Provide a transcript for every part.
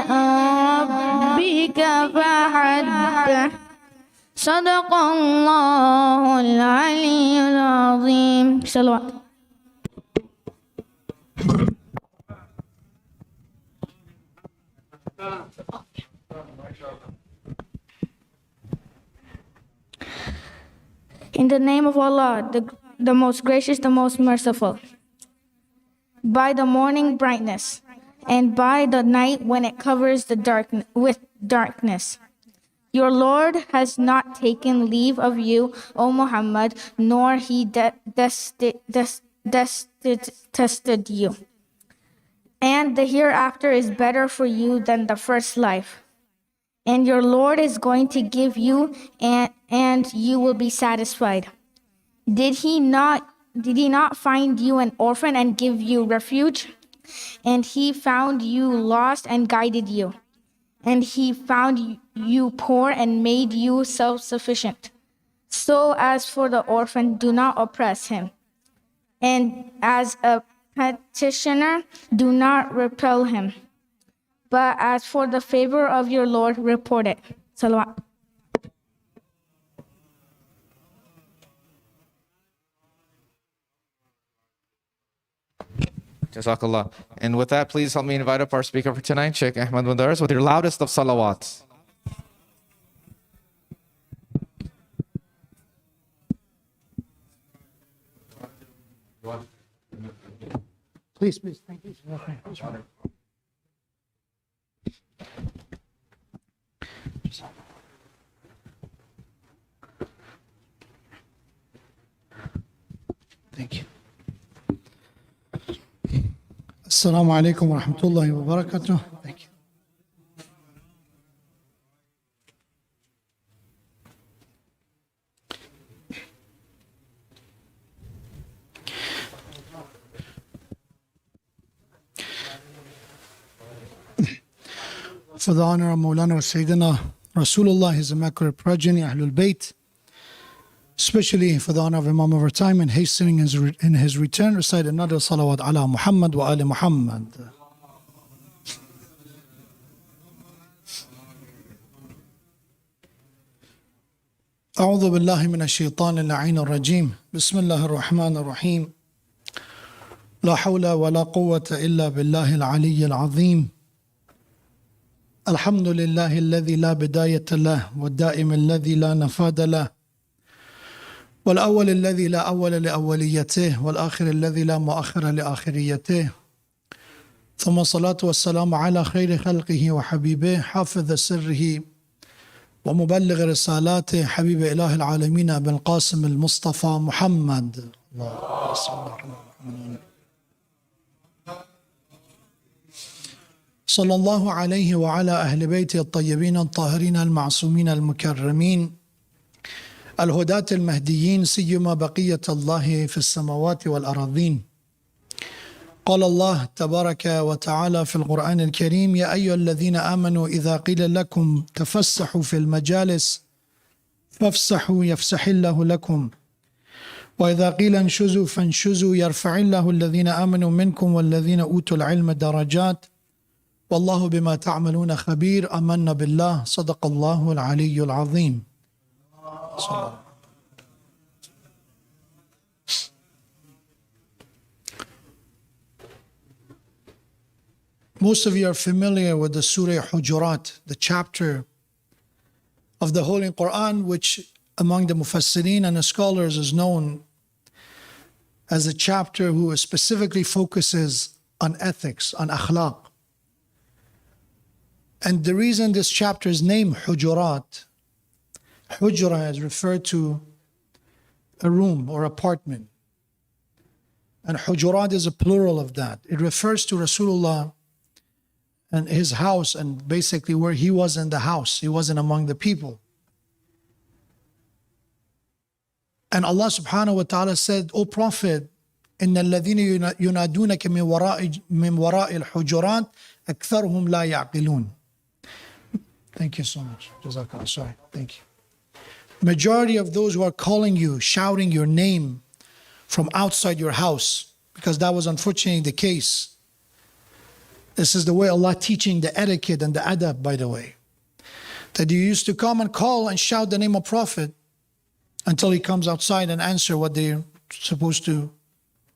بربك فحدث صدق الله العلي العظيم. صلوات. In the name of Allah, the most gracious, the most merciful. By the morning brightness, and by the night when it covers the darkness. Your Lord has not taken leave of you, O Muhammad, nor he tested you. And the hereafter is better for you than the first life. And your Lord is going to give you, and you will be satisfied. Did he not find you an orphan and give you refuge? And he found you lost and guided you. And he found you poor and made you self-sufficient. So as for the orphan, do not oppress him. And as a petitioner, do not repel him. But as for the favor of your Lord, report it. Salawat. Jazakallah. And with that, please help me invite up our speaker for tonight, Sheikh Ahmed Modaress, with your loudest of salawats. Please. Thank you. Thank you. Assalamu alaikum wa rahmatullahi wa barakatuh. Thank you. For the honor of Mawlana wa Sayyidina Rasulullah, his Immaculate Progeny, Ahlul Bayt, especially for the honor of Imam of our time and hastening in his return, recite another salawat ala Muhammad wa ali Muhammad. أعوذ بالله من الشيطان اللعين الرجيم بسم الله الرحمن الرحيم لا حول ولا قوة إلا بالله العلي العظيم الحمد لله الذي لا بداية له والدائم الذي لا نفاد له والأول الذي لا أول لأوليته والآخر الذي لا مؤخر لآخريته ثم الصلاة والسلام على خير خلقه وحبيبه حافظ سره ومبلغ رسالاته حبيب إله العالمين أبي القاسم المصطفى محمد صلى الله عليه وعلى أهل بيته الطيبين الطاهرين المعصومين المكرمين الهداة المهديين سيما بقية الله في السماوات والأراضين. قال الله تبارك وتعالى في القرآن الكريم يا أيها الذين آمنوا إذا قيل لكم تفسحوا في المجالس فافسحوا يفسح الله لكم وإذا قيل انشزوا فانشزوا يرفع الله الذين آمنوا منكم والذين أوتوا العلم درجات والله بما تعملون خبير آمنا بالله صدق الله العلي العظيم. Most of you are familiar with the Surah Hujurat, the chapter of the Holy Quran, which among the Mufassirin and the scholars is known as a chapter who specifically focuses on ethics, on akhlaq. And the reason this chapter is named Hujurat, Hujra is referred to a room or apartment. And Hujurat is a plural of that. It refers to Rasulullah and his house and basically where he was in the house. He wasn't among the people. And Allah subhanahu wa ta'ala said, O Prophet, إِنَّ الَّذِينَ يُنَادُونَكَ مِنْ وَرَاءِ الْحُجُرَاتِ أَكْثَرُهُمْ لَا يَعْقِلُونَ. Thank you so much. Jazakallah. Sorry. Thank you. Majority of those who are calling you, shouting your name from outside your house, because that was unfortunately the case, This is the way Allah teaching the etiquette and the adab, by the way. That you used to come and call and shout the name of Prophet until he comes outside and answer what they're supposed to,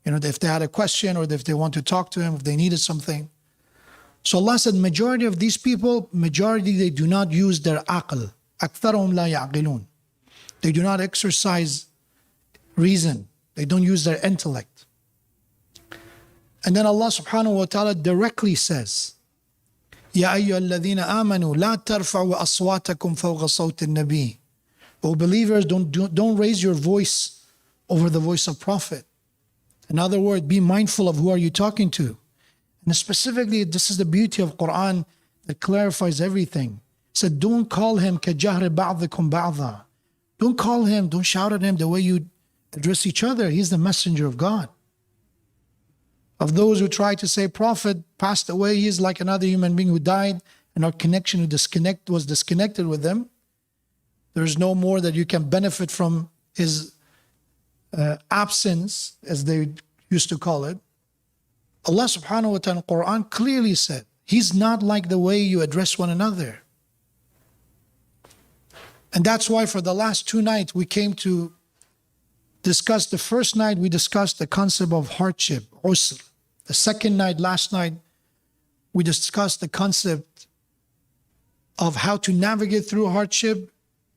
if they had a question or if they want to talk to him, if they needed something. So Allah said, majority of these people, they do not use their aql. أَكْثَرُهُمْ لَا يَعْقِلُونَ. They do not exercise reason. They don't use their intellect. And then Allah subhanahu wa ta'ala directly says, يَا أَيُّهَا الَّذِينَ آمَنُوا لَا تَرْفَعُوا أَصْوَاتَكُمْ فَوْقَ صَوْتِ النَّبِيِّ. O believers, don't raise your voice over the voice of Prophet. In other words, be mindful of who are you talking to. And specifically, this is the beauty of Quran that clarifies everything. It said, don't call him كَجَهْرِ بَعْضِكُمْ بَعْضًا. Don't call him, don't shout at him the way you address each other. He's the messenger of God. Of those who try to say Prophet passed away, he is like another human being who died and our connection was disconnected with them. There's no more that you can benefit from his absence, as they used to call it. Allah subhanahu wa ta'ala in the Quran clearly said, he's not like the way you address one another. And that's why for the last 2 nights we came to discuss. The first night we discussed the concept of hardship, usr. The second night, last night, we discussed the concept of how to navigate through hardship.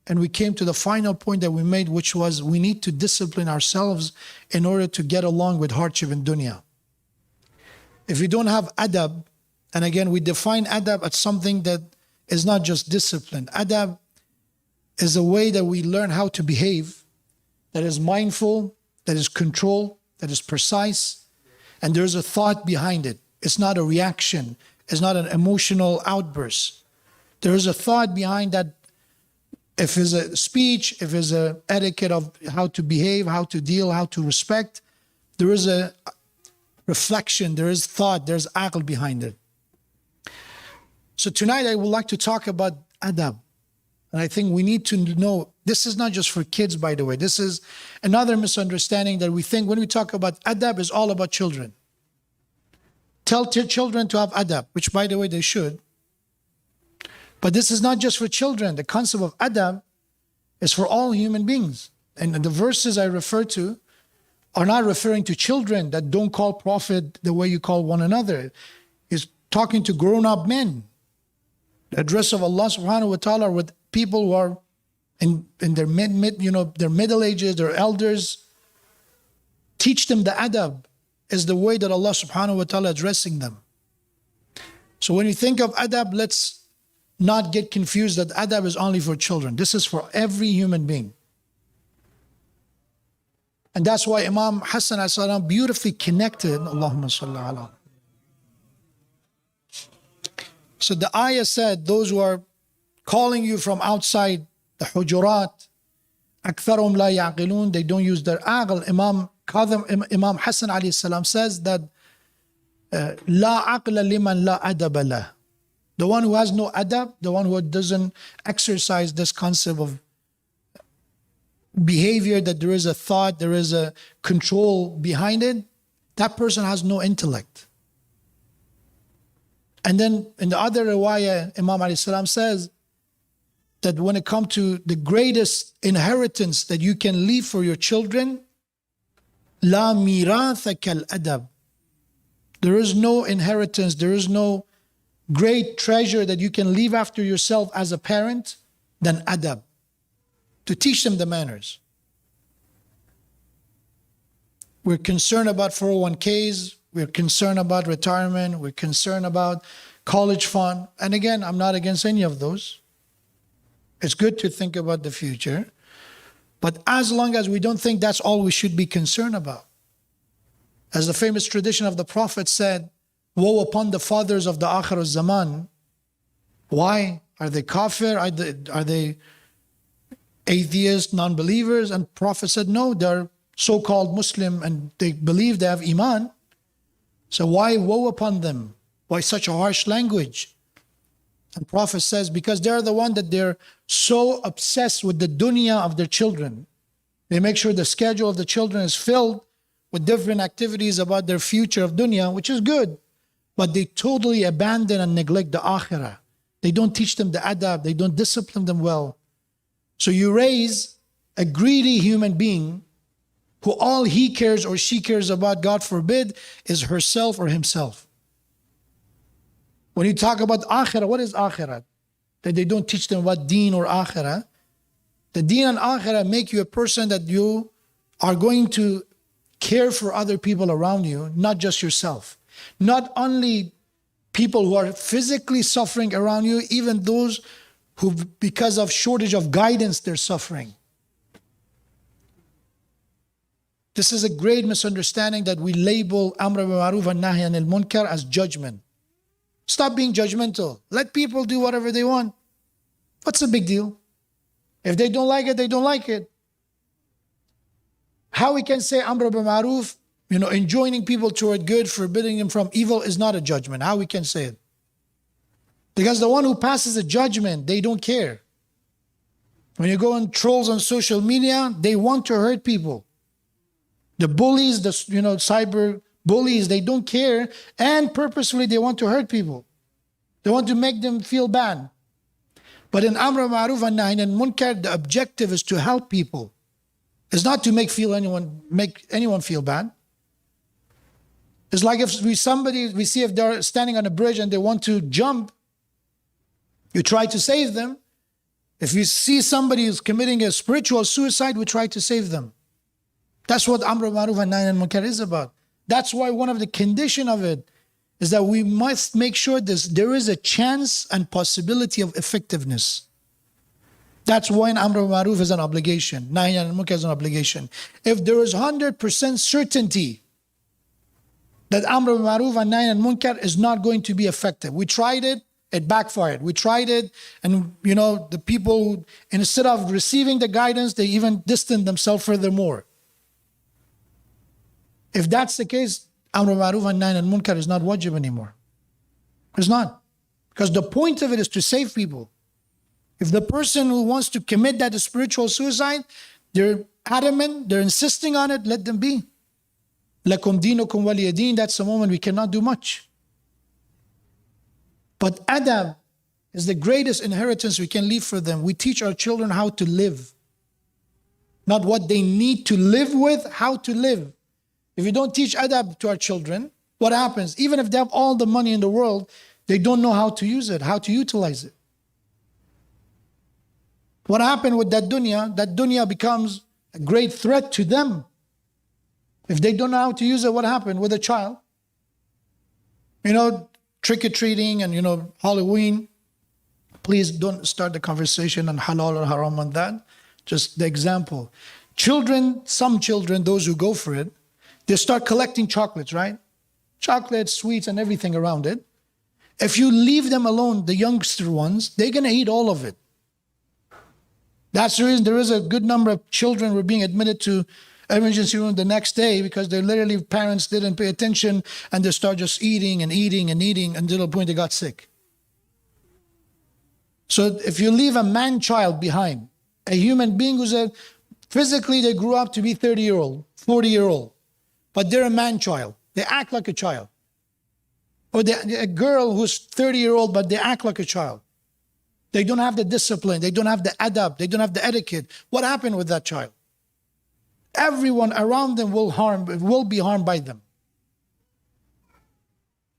And we came to the final point that we made, which was we need to discipline ourselves in order to get along with hardship in dunya. If we don't have adab, and again, we define adab as something that is not just discipline. Adab is a way that we learn how to behave, that is mindful, that is controlled, that is precise, and there's a thought behind it. It's not a reaction. It's not an emotional outburst. There is a thought behind that. If it's a speech, if it's an etiquette of how to behave, how to deal, how to respect, there is a reflection, there is thought, there's aql behind it. So tonight I would like to talk about adab. And I think we need to know, this is not just for kids, by the way. This is another misunderstanding that we think when we talk about adab, is all about children. Tell children to have adab, which by the way they should. But this is not just for children. The concept of adab is for all human beings. And the verses I refer to are not referring to children that don't call Prophet the way you call one another. It's talking to grown-up men. The address of Allah subhanahu wa ta'ala with people who are in their their middle ages, their elders. Teach them the adab is the way that Allah subhanahu wa ta'ala addressing them. So when you think of adab, let's not get confused that adab is only for children. This is for every human being. And that's why Imam Hassan as-salam beautifully connected, Allahumma salli ala. So the ayah said, those who are calling you from outside the hujurat, أَكْثَرُهُمْ لَا يَعْقِلُونَ, they don't use their aql. Imam Hassan alayhi salam says that لَا عَقْلَ لِمَنْ لَا أَدَبَ لَهُ. The one who has no adab, the one who doesn't exercise this concept of behavior, that there is a thought, there is a control behind it, that person has no intellect. And then in the other riwayah, Imam alayhi salam says that when it comes to the greatest inheritance that you can leave for your children, La miratha kal adab. There is no inheritance, there is no great treasure that you can leave after yourself as a parent than adab, to teach them the manners. We're concerned about 401ks, we're concerned about retirement, we're concerned about college fund. And again, I'm not against any of those. It's good to think about the future. But as long as we don't think that's all we should be concerned about. As the famous tradition of the Prophet said, woe upon the fathers of the Akhir al-Zaman. Why? Are they kafir? Are they atheists, non-believers? And Prophet said, no, they're so-called Muslim and they believe they have iman. So why woe upon them? Why such a harsh language? And Prophet says, because they're the one that they're so obsessed with the dunya of their children. They make sure the schedule of the children is filled with different activities about their future of dunya, which is good. but they totally abandon and neglect the akhirah. They don't teach them the adab, they don't discipline them well. So you raise a greedy human being who all he cares or she cares about, God forbid, is herself or himself. When you talk about akhirah, what is akhirah? That they don't teach them what deen or akhirah. The deen and akhirah make you a person that you are going to care for other people around you, not just yourself. Not only people who are physically suffering around you, even those who, because of shortage of guidance, they're suffering. This is a great misunderstanding that we label Amr bil Ma'ruf and Nahy anil Munkar as judgment. Stop being judgmental. Let people do whatever they want. What's the big deal? If they don't like it, they don't like it. How we can say Amr bil Ma'ruf, enjoining people toward good, forbidding them from evil is not a judgment. How we can say it? Because the one who passes a judgment, they don't care. When you go on trolls on social media, they want to hurt people. The bullies, the cyber bullies, they don't care, and purposefully they want to hurt people. They want to make them feel bad. But in Amr bil Ma'ruf and Nahy anil Munkar, the objective is to help people. It's not to make anyone feel bad. It's like if we see if they're standing on a bridge and they want to jump, you try to save them. If you see somebody who's committing a spiritual suicide, we try to save them. That's what Amr bil Ma'ruf and Nahy anil Munkar is about. That's why one of the condition of it is that we must make sure there is a chance and possibility of effectiveness. That's why Amr bil Ma'ruf is an obligation. Nahy anil Munkar is an obligation. If there is 100% certainty that Amr bil Ma'ruf and Nahy anil Munkar is not going to be effective. We tried it, it backfired. We tried it, and the people, instead of receiving the guidance, they even distanced themselves furthermore. If that's the case, Amr bil Ma'ruf and Nahy anil Munkar is not wajib anymore. It's not. Because the point of it is to save people. If the person who wants to commit that spiritual suicide, they're adamant, they're insisting on it, let them be. Lakum dinukum waliya din, that's the moment we cannot do much. But adab is the greatest inheritance we can leave for them. We teach our children how to live. Not what they need to live with, how to live. If you don't teach adab to our children, what happens? Even if they have all the money in the world, they don't know how to use it, how to utilize it. What happened with that dunya? That dunya becomes a great threat to them. If they don't know how to use it, what happened with a child? Trick-or-treating and Halloween. Please don't start the conversation on halal or haram on that. Just the example. Some children, those who go for it, they start collecting chocolates, right? Chocolates, sweets, and everything around it. If you leave them alone, the youngster ones, they're going to eat all of it. That's the reason there is a good number of children who are being admitted to emergency room the next day because parents didn't pay attention and they start just eating and eating and eating until the point they got sick. So if you leave a man-child behind, a human being who's physically they grew up to be 30-year-old, 40-year-old, but they're a man-child. They act like a child. Or a girl who's 30-year-old, but they act like a child. They don't have the discipline. They don't have the adab. They don't have the etiquette. What happened with that child? Everyone around them will be harmed by them.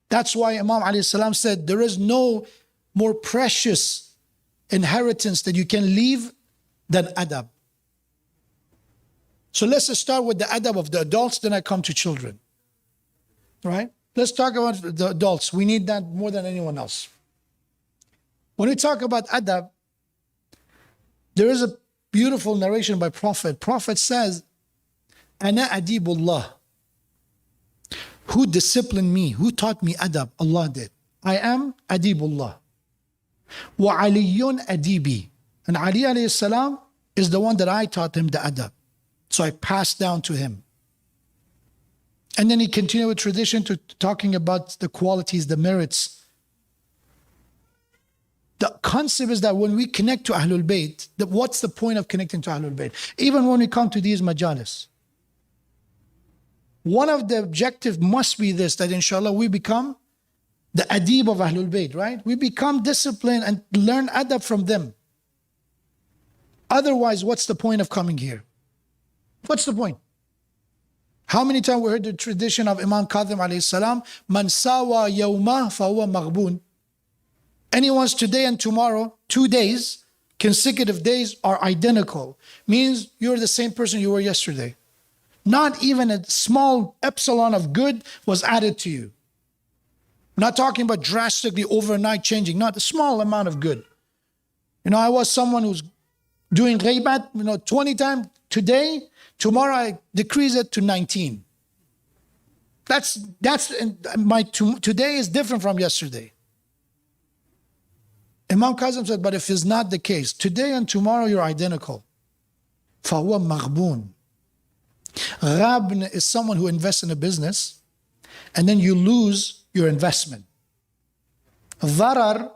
That's why Imam alayhi salam said, there is no more precious inheritance that you can leave than adab. So let's start with the adab of the adults, then I come to children. Right? Let's talk about the adults. We need that more than anyone else. When we talk about adab, there is a beautiful narration by Prophet. Prophet says, Ana adibullah. Who disciplined me? Who taught me adab? Allah did. I am adibullah. Wa aliyun adibi. And Ali alayhi salam is the one that I taught him the adab. So I passed down to him. And then he continued with tradition to talking about the qualities, the merits. The concept is that when we connect to Ahlul Bayt, what's the point of connecting to Ahlul Bayt? Even when we come to these majalis. One of the objectives must be this, that inshallah we become the adib of Ahlul Bayt, right? We become disciplined and learn adab from them. Otherwise, what's the point of coming here? What's the point? How many times we heard the tradition of Imam Kadhim alayhi salam, Man sawa yawmah fahuwa maghbun. Anyone's today and tomorrow, 2 days, consecutive days are identical. Means you're the same person you were yesterday. Not even a small epsilon of good was added to you. I'm not talking about drastically overnight changing, not a small amount of good. I was someone who's doing ghaybat, 20 times today, tomorrow I decrease it to 19. Today is different from yesterday. Imam Kazim said, but if it's not the case, today and tomorrow you're identical. فَهُوَ مَغْبُونَ. Ghabn is someone who invests in a business and then you lose your investment. Dharar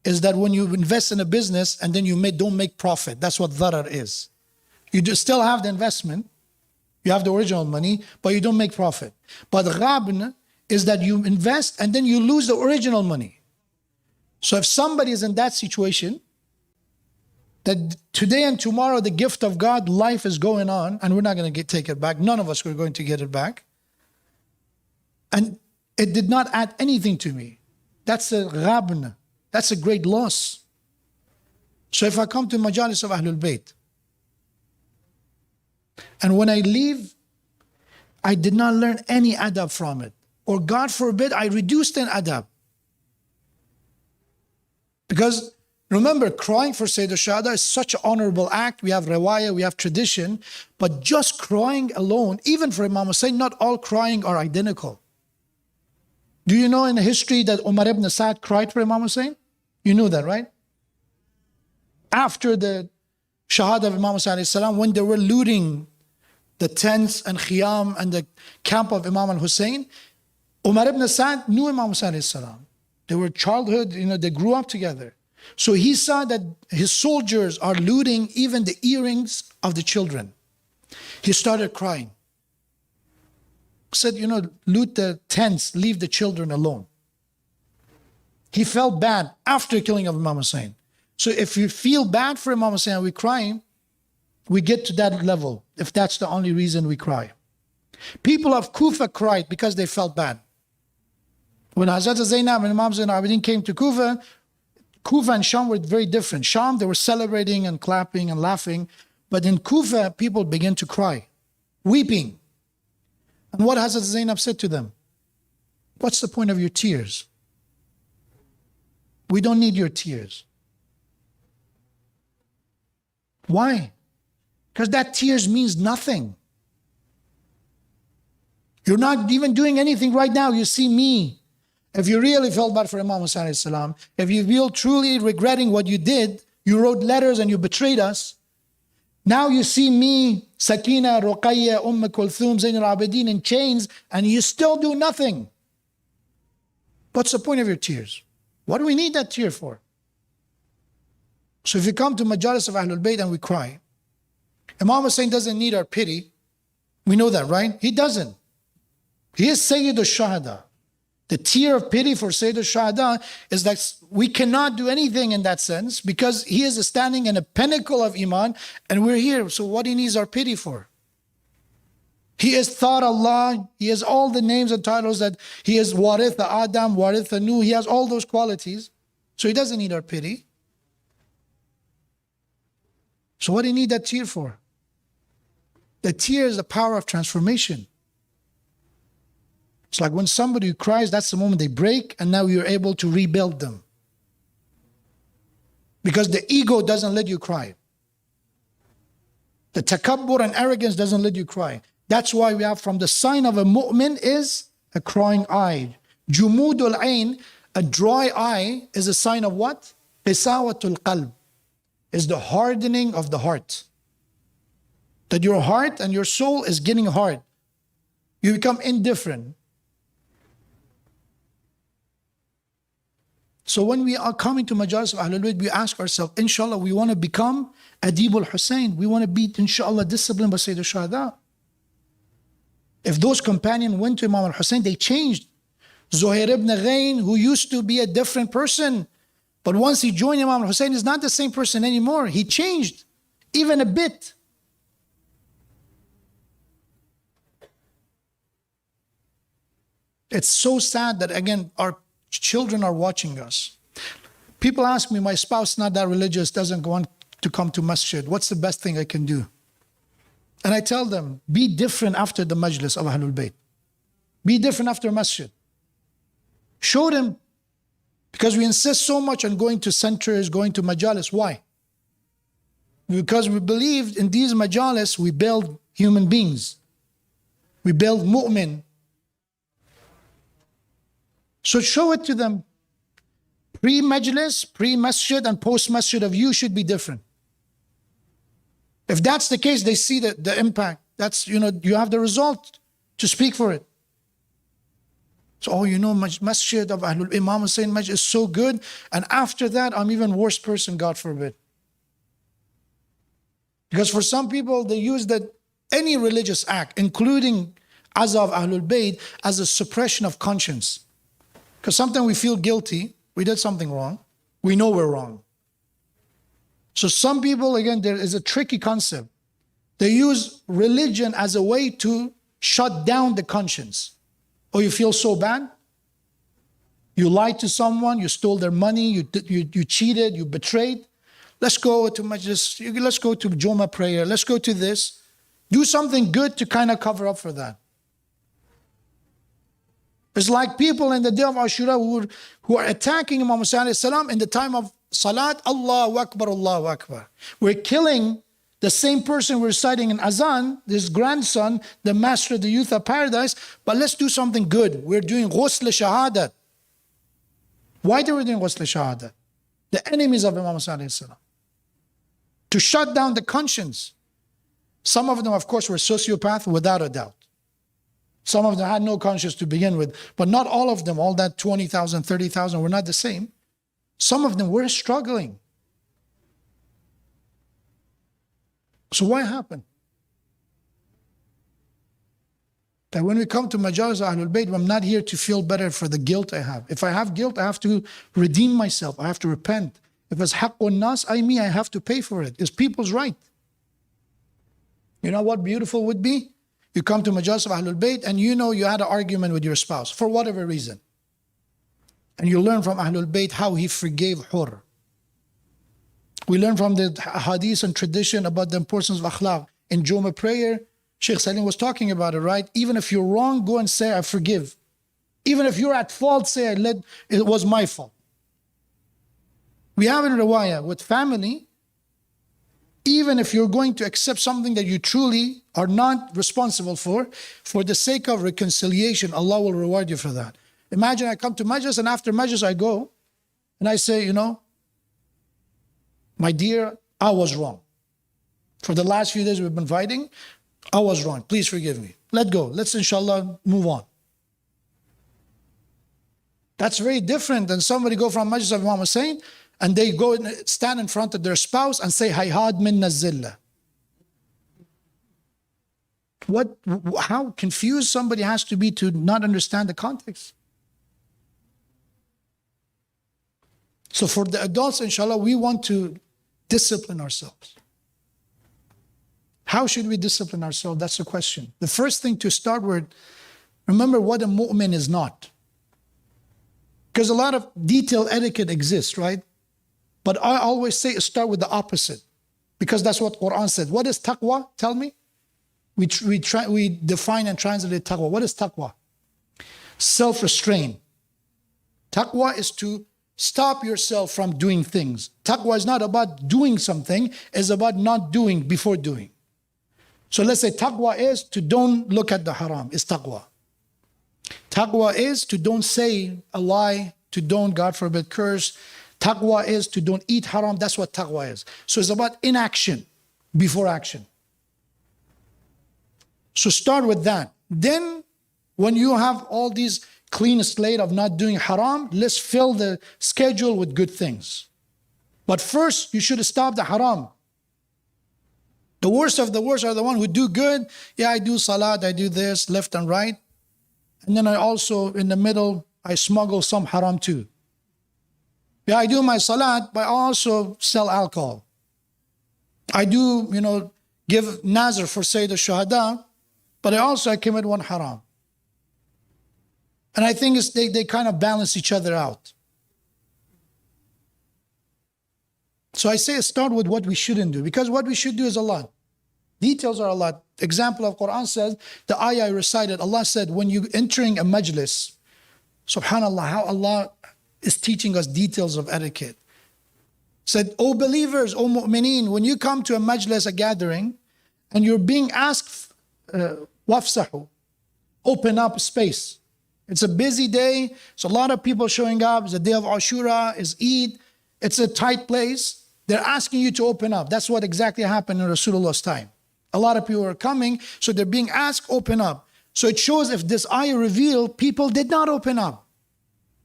is that when you invest in a business and then you don't make profit. That's what dharar is. You still have the investment, you have the original money, but you don't make profit. But ghabn is that you invest and then you lose the original money. So if somebody is in that situation, that today and tomorrow the gift of God, life is going on, and we're not going to take it back. None of us are going to get it back. And it did not add anything to me. That's a ghabn. That's a great loss. So if I come to majalis of Ahlul Bayt, and when I leave, I did not learn any adab from it. Or God forbid, I reduced an adab. Because remember, crying for Sayyid al-Shuhada is such an honorable act. We have riwayah, we have tradition. But just crying alone, even for Imam Hussain, not all crying are identical. Do you know in the history that Umar ibn Sa'd cried for Imam Hussain? You knew that, right? After the Shahada of Imam Hussain alayhi salam, when they were looting the tents and khiyam and the camp of Imam al-Hussain, Umar ibn Sa'd knew Imam Hussain alayhi salam. They were childhood, they grew up together. So he saw that his soldiers are looting even the earrings of the children. He started crying. Said, loot the tents, leave the children alone. He felt bad after killing of Imam Hussain. So if you feel bad for Imam Hussain and we're crying, we get to that level, if that's the only reason we cry. People of Kufa cried because they felt bad. When Hazrat Zainab and Imam Zain al-Abidin came to Kufa, Kufa and Sham were very different. Sham, they were celebrating and clapping and laughing. But in Kufa, people began to cry, weeping. And what Hazrat Zainab said to them? What's the point of your tears? We don't need your tears. Why? Because that tears means nothing. You're not even doing anything right now. You see me. If you really felt bad for Imam Hussain alayhi salam, if you feel truly regretting what you did, you wrote letters and you betrayed us. Now you see me, Sakina, Ruqayya, Kulthum, Zain al-Abidin in chains, and you still do nothing. What's the point of your tears? What do we need that tear for? So if you come to majalis of Ahlul Bayt and we cry, Imam Hussain doesn't need our pity. We know that, right? He doesn't. He is Sayyid al-Shuhada. The tear of pity for Sayyid al-Shuhada is that we cannot do anything in that sense because he is standing in a pinnacle of Iman and we're here. So what he needs our pity for? He is Thar Allah. He has all the names and titles that he is Warith Adam, Warith Nuh. He has all those qualities. So he doesn't need our pity. So what do you need that tear for? The tear is the power of transformation. It's like when somebody cries, that's the moment they break, and now you're able to rebuild them. Because the ego doesn't let you cry. The takabbur and arrogance doesn't let you cry. That's why we have from the sign of a mu'min is a crying eye. Jumudul ayn, a dry eye, is a sign of what? Qisawatul qalb, is the hardening of the heart. That your heart and your soul is getting hard. You become indifferent. So when we are coming to majalis of Ahlul Bayt, we ask ourselves, inshallah, we want to become Adib al-Hussein. We want to be, inshallah, disciplined by Sayyid al-Shuhada. If those companions went to Imam al-Hussein, they changed. Zuhair ibn Ghayn, who used to be a different person, but once he joined Imam Hussein, is not the same person anymore. He changed, even a bit. It's so sad that, again, our children are watching us. People ask me, my spouse not that religious, doesn't want to come to masjid. What's the best thing I can do? And I tell them, be different after the majlis of Ahlul Bayt. Be different after masjid. Show them. Because we insist so much on going to centers, going to majalis. Why? Because we believe in these majalis, we build human beings. We build mu'min. So show it to them. Pre-majlis, pre-masjid, and post-masjid of you should be different. If that's the case, they see the impact. That's, you have the result to speak for it. So, masjid of Ahlul Imam Hussein Masjid is so good. And after that, I'm even worse person, God forbid. Because for some people, they use that any religious act, including Azza of Ahlul Bayt, as a suppression of conscience. Because sometimes we feel guilty. We did something wrong. We know we're wrong. So some people, again, there is a tricky concept. They use religion as a way to shut down the conscience. Oh, you feel so bad? You lied to someone, you stole their money, you cheated, you betrayed. Let's go to majlis, let's go to Juma prayer, let's go to this. Do something good to kind of cover up for that. It's like people in the day of Ashura who are attacking Imam Hussein salam in the time of Salat, Allahu Akbar, Allahu Akbar. We're killing the same person we're reciting in Azan, this grandson, the master of the youth of paradise, but let's do something good. We're doing ghusl shahadat. Why are we doing ghusl shahadat? The enemies of Imam Hussein salam. To shut down the conscience. Some of them, of course, were sociopaths without a doubt. Some of them had no conscience to begin with, but not all of them, all that 20,000, 30,000 were not the same. Some of them were struggling. So what happened? That when we come to Majalis Ahlul Bayt, I'm not here to feel better for the guilt I have. If I have guilt, I have to redeem myself. I have to repent. If it's haqqun nas, I have to pay for it. It's people's right. You know what beautiful would be? You come to Majalis of Ahlul Bayt and you had an argument with your spouse for whatever reason. And you learn from Ahlul Bayt how he forgave Hur. We learn from the hadith and tradition about the importance of akhlaq. In Juma prayer, Sheikh Salim was talking about it, right? Even if you're wrong, go and say, I forgive. Even if you're at fault, say, it was my fault. We have in riwayah with family, even if you're going to accept something that you truly are not responsible for the sake of reconciliation, Allah will reward you for that. Imagine I come to majlis and after majlis I go and I say, my dear, I was wrong. For the last few days we've been fighting, I was wrong. Please forgive me. Let go. Let's inshallah move on. That's very different than somebody go from Majlis of Imam Hussein and they go and stand in front of their spouse and say, Hayhad minna zillah. How confused somebody has to be to not understand the context. So for the adults, inshallah, we want to discipline ourselves. How should we discipline ourselves? That's the question. The first thing to start with, remember what a mu'min is not. Because a lot of detailed etiquette exists, right? But I always say start with the opposite. Because that's what Quran said. What is taqwa? Tell me. We define and translate taqwa. What is taqwa? Self-restraint. Taqwa is to stop yourself from doing things. Taqwa is not about doing something, it's about not doing before doing. So let's say taqwa is to don't look at the haram, is taqwa. Taqwa is to don't say a lie, to don't, God forbid, curse. Taqwa is to don't eat haram, that's what taqwa is. So it's about inaction before action. So start with that. Then when you have all these clean slate of not doing haram, let's fill the schedule with good things. But first, you should stop the haram. The worst of the worst are the ones who do good. Yeah, I do salat, I do this, left and right. And then I also, in the middle, I smuggle some haram too. Yeah, I do my salat, but I also sell alcohol. I do, give nazr for Sayyid al-Shuhada, but I commit one haram. And I think they kind of balance each other out. So I say start with what we shouldn't do, because what we should do is a lot. Details are a lot. Example of Quran says, the ayah I recited, Allah said, when you entering a majlis, subhanAllah, how Allah is teaching us details of etiquette. Said, O believers, O mu'mineen, when you come to a majlis, a gathering, and you're being asked, wafsahu, open up space. It's a busy day. It's a lot of people showing up. It's a day of Ashura, it's Eid. It's a tight place. They're asking you to open up. That's what exactly happened in Rasulullah's time. A lot of people are coming, so they're being asked, open up. So it shows if this ayah revealed, people did not open up.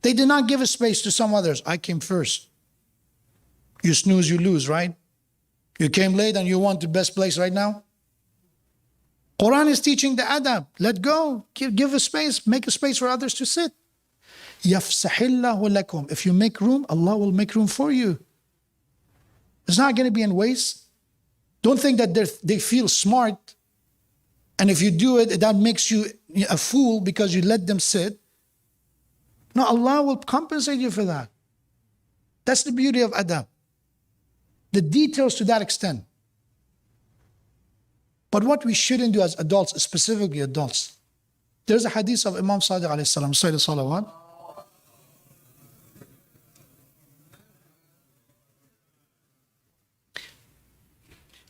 They did not give a space to some others. I came first. You snooze, you lose, right? You came late and you want the best place right now? Quran is teaching the adab. Let go. Give a space. Make a space for others to sit. Yafsahillahu lakum. If you make room, Allah will make room for you. It's not going to be in waste. Don't think that they feel smart. And if you do it, that makes you a fool because you let them sit. No, Allah will compensate you for that. That's the beauty of adab. The details to that extent. But what we shouldn't do as adults, specifically adults. There's a hadith of Imam Sadiq alayhi salam, Sayyid al-Salawat.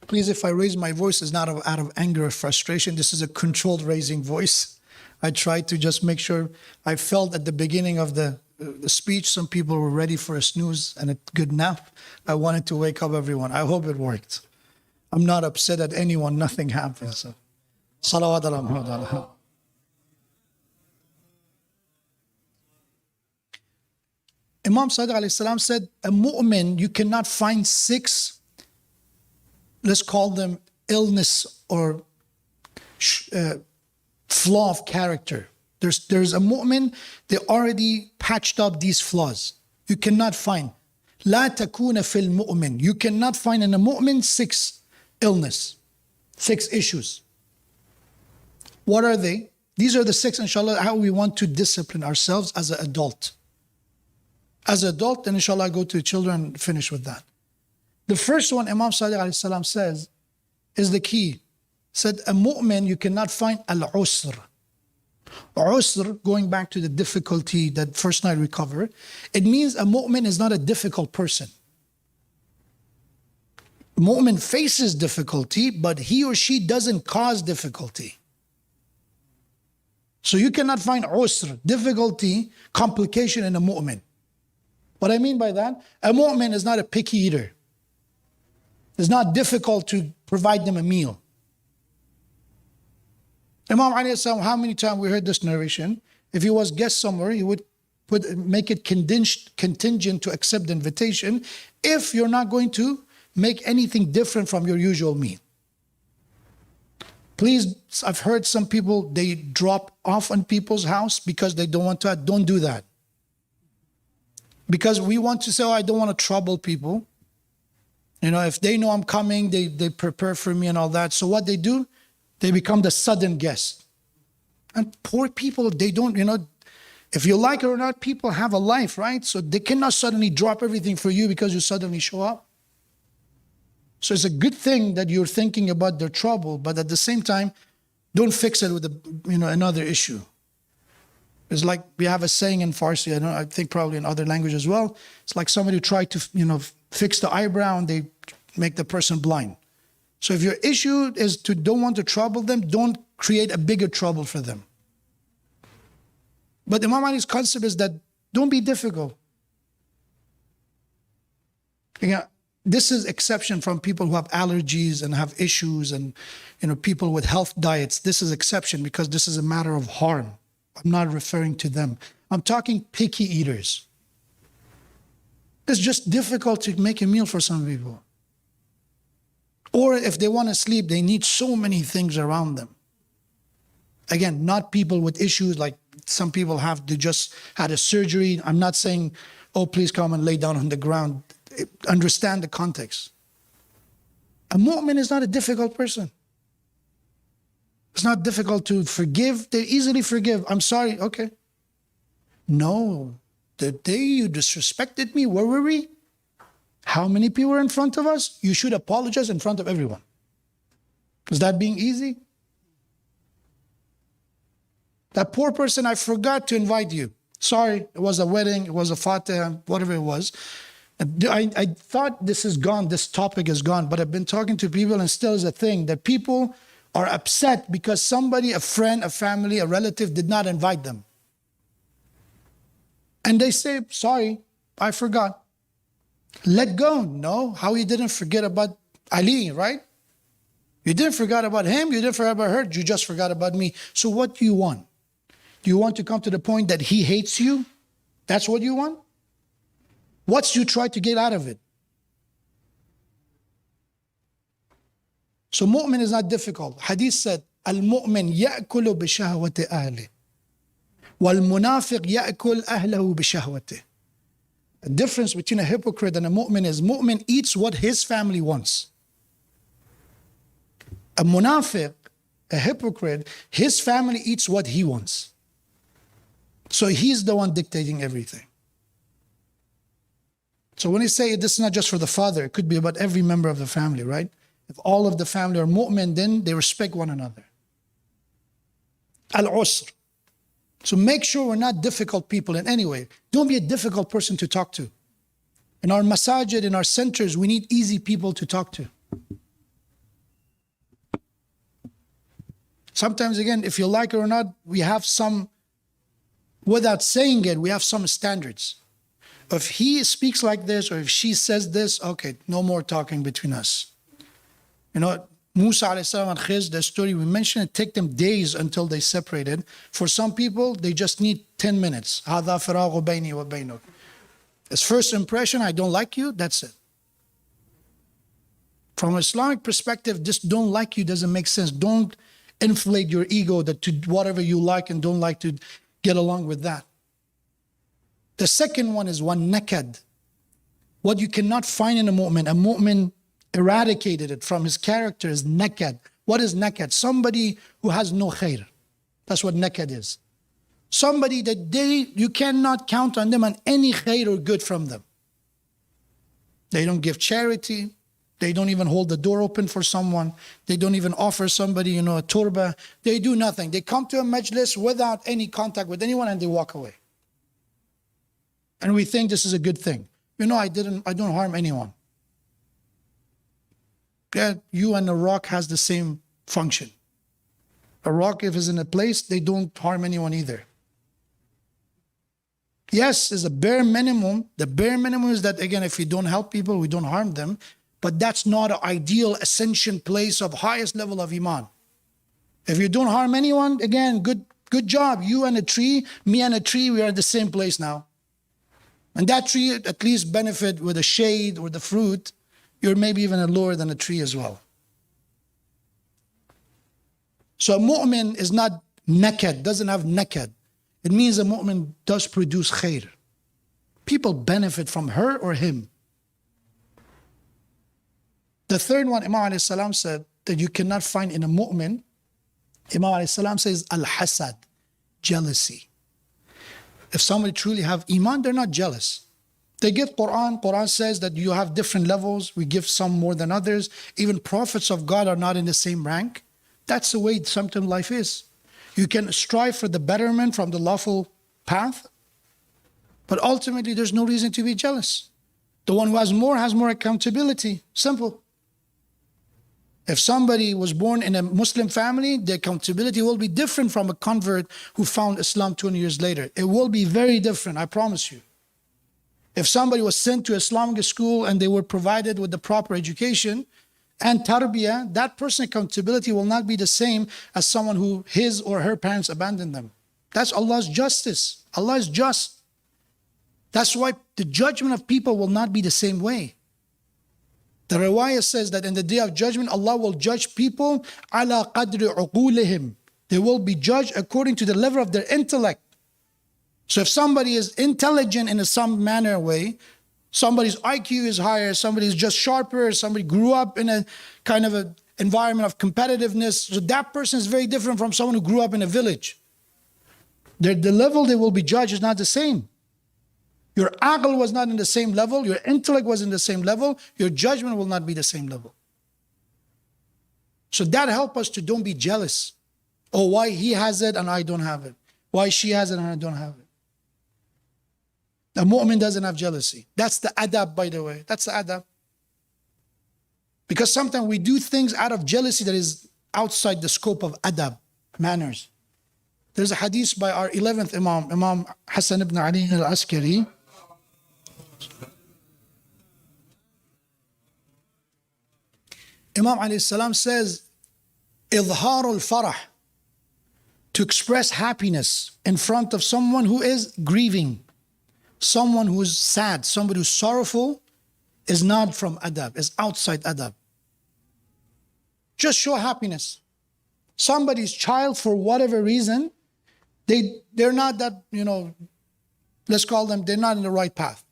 Please, if I raise my voice, it's not out of anger or frustration. This is a controlled raising voice. I tried to just make sure. I felt at the beginning of the speech, some people were ready for a snooze and a good nap. I wanted to wake up everyone. I hope it worked. I'm not upset at anyone. Nothing happened. So. Salawat ala Muhammad. Imam Sadiq alayhi salam said, a mu'min, you cannot find 6, let's call them illness or flaw of character. There's a mu'min, they already patched up these flaws. You cannot find. La takuna fil mu'min. You cannot find in a mu'min 6 illness, 6 issues. What are they? These are the 6, inshallah, how we want to discipline ourselves as an adult. As an adult, then inshallah I go to children and finish with that. The first one, Imam Sadiq alayhi salam says, is the key. Said, a mu'min, you cannot find al-usr. Usr, going back to the difficulty that first night we covered, it means a mu'min is not a difficult person. Mu'min faces difficulty, but he or she doesn't cause difficulty. So you cannot find usr, difficulty, complication in a mu'min. What I mean by that, a mu'min is not a picky eater. It's not difficult to provide them a meal. Imam alayhi salam, how many times we heard this narration? If he was guest somewhere, he would make it contingent to accept the invitation if you're not going to make anything different from your usual meal. Please, I've heard some people, they drop off on people's house because they don't want to. Don't do that. Because we want to say, I don't want to trouble people. If they know I'm coming, they prepare for me and all that. So what they do, they become the sudden guest. And poor people, they don't, if you like it or not, people have a life, right? So they cannot suddenly drop everything for you because you suddenly show up. So it's a good thing that you're thinking about their trouble, but at the same time, don't fix it with another issue. It's like we have a saying in Farsi, I think probably in other languages as well. It's like somebody who tried to, fix the eyebrow and they make the person blind. So if your issue is don't want to trouble them, don't create a bigger trouble for them. But Imam Ali's concept is that don't be difficult. This is exception from people who have allergies and have issues and people with health diets. This is exception because this is a matter of harm. I'm not referring to them. I'm talking picky eaters. It's just difficult to make a meal for some people. Or if they want to sleep, they need so many things around them. Again, not people with issues like some people they just had a surgery. I'm not saying, oh, please come and lay down on the ground. Understand the context. A mu'min is not a difficult person. It's not difficult to forgive. They easily forgive. I'm sorry. Okay. No. The day you disrespected me, where were we? How many people were in front of us? You should apologize in front of everyone. Is that being easy? That poor person, I forgot to invite you. Sorry, it was a wedding, it was a fatah, whatever it was. I thought this is gone, this topic is gone, but I've been talking to people and still is a thing that people are upset because somebody, a friend, a family, a relative did not invite them. And they say, sorry, I forgot. Let go. No, how you didn't forget about Ali, right? You didn't forget about him, you didn't forget about her, you just forgot about me. So what do you want? Do you want to come to the point that he hates you? That's what you want? What's you try to get out of it? So mu'min is not difficult. Hadith said, Al-mu'min ya'kulu bishahwati ahli. Wal-munafiq ya'kul ahlahu bishahwati. The difference between a hypocrite and a mu'min is mu'min eats what his family wants. A munafiq, a hypocrite, his family eats what he wants. So he's the one dictating everything. So when you say this is not just for the father, it could be about every member of the family, right? If all of the family are mu'min, then they respect one another. Al-usr. So make sure we're not difficult people in any way. Don't be a difficult person to talk to. In our masajid, in our centers, we need easy people to talk to. Sometimes, again, if you like it or not, we have some, without saying it, we have some standards. If he speaks like this or if she says this, okay, no more talking between us. You know, Musa alayhi salam and Khizr, the story we mentioned, it took them days until they separated. For some people, they just need 10 minutes. هَذَا فِرَاغُ بَيْنِي وَبَيْنُكَ. As first impression, I don't like you, that's it. From an Islamic perspective, just don't like you doesn't make sense. Don't inflate your ego that to whatever you like and don't like to get along with that. The second one is one nakad. What you cannot find in a mu'min eradicated it from his character is nakad. What is nakad? Somebody who has no khair. That's what nakad is. Somebody that you cannot count on them on any khair or good from them. They don't give charity. They don't even hold the door open for someone. They don't even offer somebody, a turba. They do nothing. They come to a majlis without any contact with anyone and they walk away. And we think this is a good thing. I don't harm anyone. Yeah, you and a rock has the same function. A rock, if it's in a place, they don't harm anyone either. Yes, it's a bare minimum. The bare minimum is that, again, if we don't help people, we don't harm them. But that's not an ideal ascension place of highest level of iman. If you don't harm anyone, again, good job. You and a tree, me and a tree, we are at the same place now. And that tree at least benefit with the shade or the fruit. You're maybe even lower than a tree as well. So a mu'min is not naked, doesn't have naked. It means a mu'min does produce khair. People benefit from her or him. The third one, Imam alayhi salam said that you cannot find in a mu'min, Imam alayhi salam says, al-hasad, jealousy. If somebody truly have iman, they're not jealous. They give Quran. Quran says that you have different levels. We give some more than others. Even prophets of God are not in the same rank. That's the way sometimes life is. You can strive for the betterment from the lawful path, but ultimately there's no reason to be jealous. The one who has more accountability. Simple. If somebody was born in a Muslim family, the accountability will be different from a convert who found Islam 20 years later. It will be very different, I promise you. If somebody was sent to Islamic school and they were provided with the proper education and tarbiyah, that person's accountability will not be the same as someone who his or her parents abandoned them. That's Allah's justice. Allah is just. That's why the judgment of people will not be the same way. The riwayah says that in the day of judgment, Allah will judge people ala qadri uqulihim. They will be judged according to the level of their intellect. So if somebody is intelligent in some manner way, somebody's IQ is higher, somebody's just sharper, somebody grew up in a kind of an environment of competitiveness, so that person is very different from someone who grew up in a village. The level they will be judged is not the same. Your aql was not in the same level, your intellect was in the same level, your judgment will not be the same level. So that helps us to don't be jealous. Oh, why he has it and I don't have it? Why she has it and I don't have it? A mu'min doesn't have jealousy. That's the adab, by the way. That's the adab. Because sometimes we do things out of jealousy that is outside the scope of adab, manners. There's a hadith by our 11th Imam, Imam Hassan ibn Ali al-Askari. Imam alayhi salam says, إظهار الفرح, to express happiness in front of someone who is grieving, someone who is sad, somebody who's sorrowful, is not from adab, is outside adab. Just show happiness. Somebody's child, for whatever reason, they're not that, let's call them, they're not in the right path.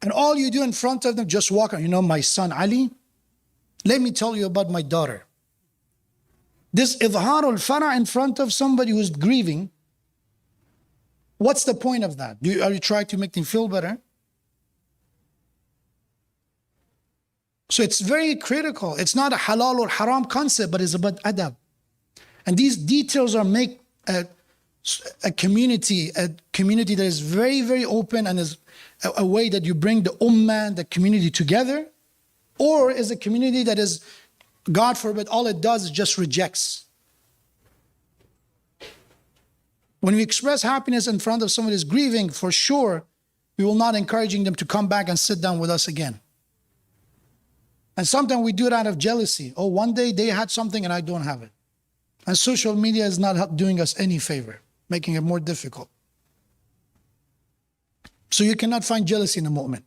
And all you do in front of them, just walk on, my son Ali, let me tell you about my daughter. This idhar al-fara in front of somebody who's grieving, what's the point of that? Are you trying to make them feel better? So it's very critical. It's not a halal or haram concept, but it's about adab. And these details are make a community that is very, very open and is a way that you bring the ummah, the community together, or is a community that is, God forbid, all it does is just rejects. When we express happiness in front of someone who is grieving, for sure, we will not encouraging them to come back and sit down with us again. And sometimes we do it out of jealousy. Oh, one day they had something and I don't have it. And social media is not doing us any favor, making it more difficult. So you cannot find jealousy in a mu'min.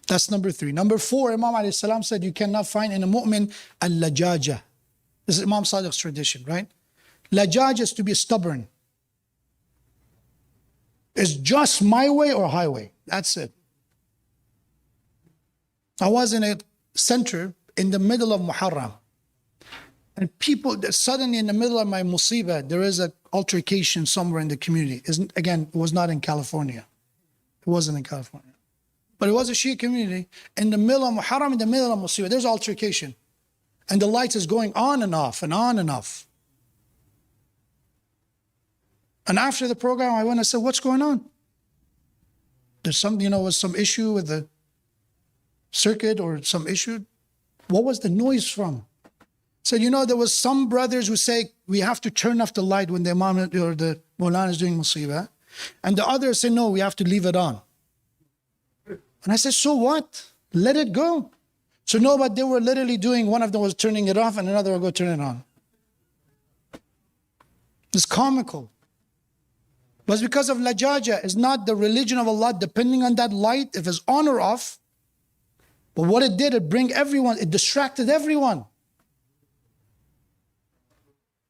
That's number 3. Number 4, Imam alayhi salam said you cannot find in a mu'min al-lajaja. This is Imam Sadiq's tradition, right? Lajaja is to be stubborn. It's just my way or highway. That's it. I was in a center in the middle of Muharram. And people, suddenly in the middle of my musibah, there is an altercation somewhere in the community. Again, it was not in California. It wasn't in California. But it was a Shia community. In the middle of Muharram, in the middle of musibah, there's altercation. And the lights is going on and off and on and off. And after the program, I went and said, what's going on? There's some, was some issue with the circuit or some issue. What was the noise from? So, there was some brothers who say, we have to turn off the light when the Imam or the Mawlana is doing musibah. And the others say, no, we have to leave it on. And I said, so what? Let it go. So no, but they were literally doing, one of them was turning it off and another would go turn it on. It's comical. But it's because of lajaja. It's not the religion of Allah depending on that light, if it's on or off. But what it did, it distracted everyone.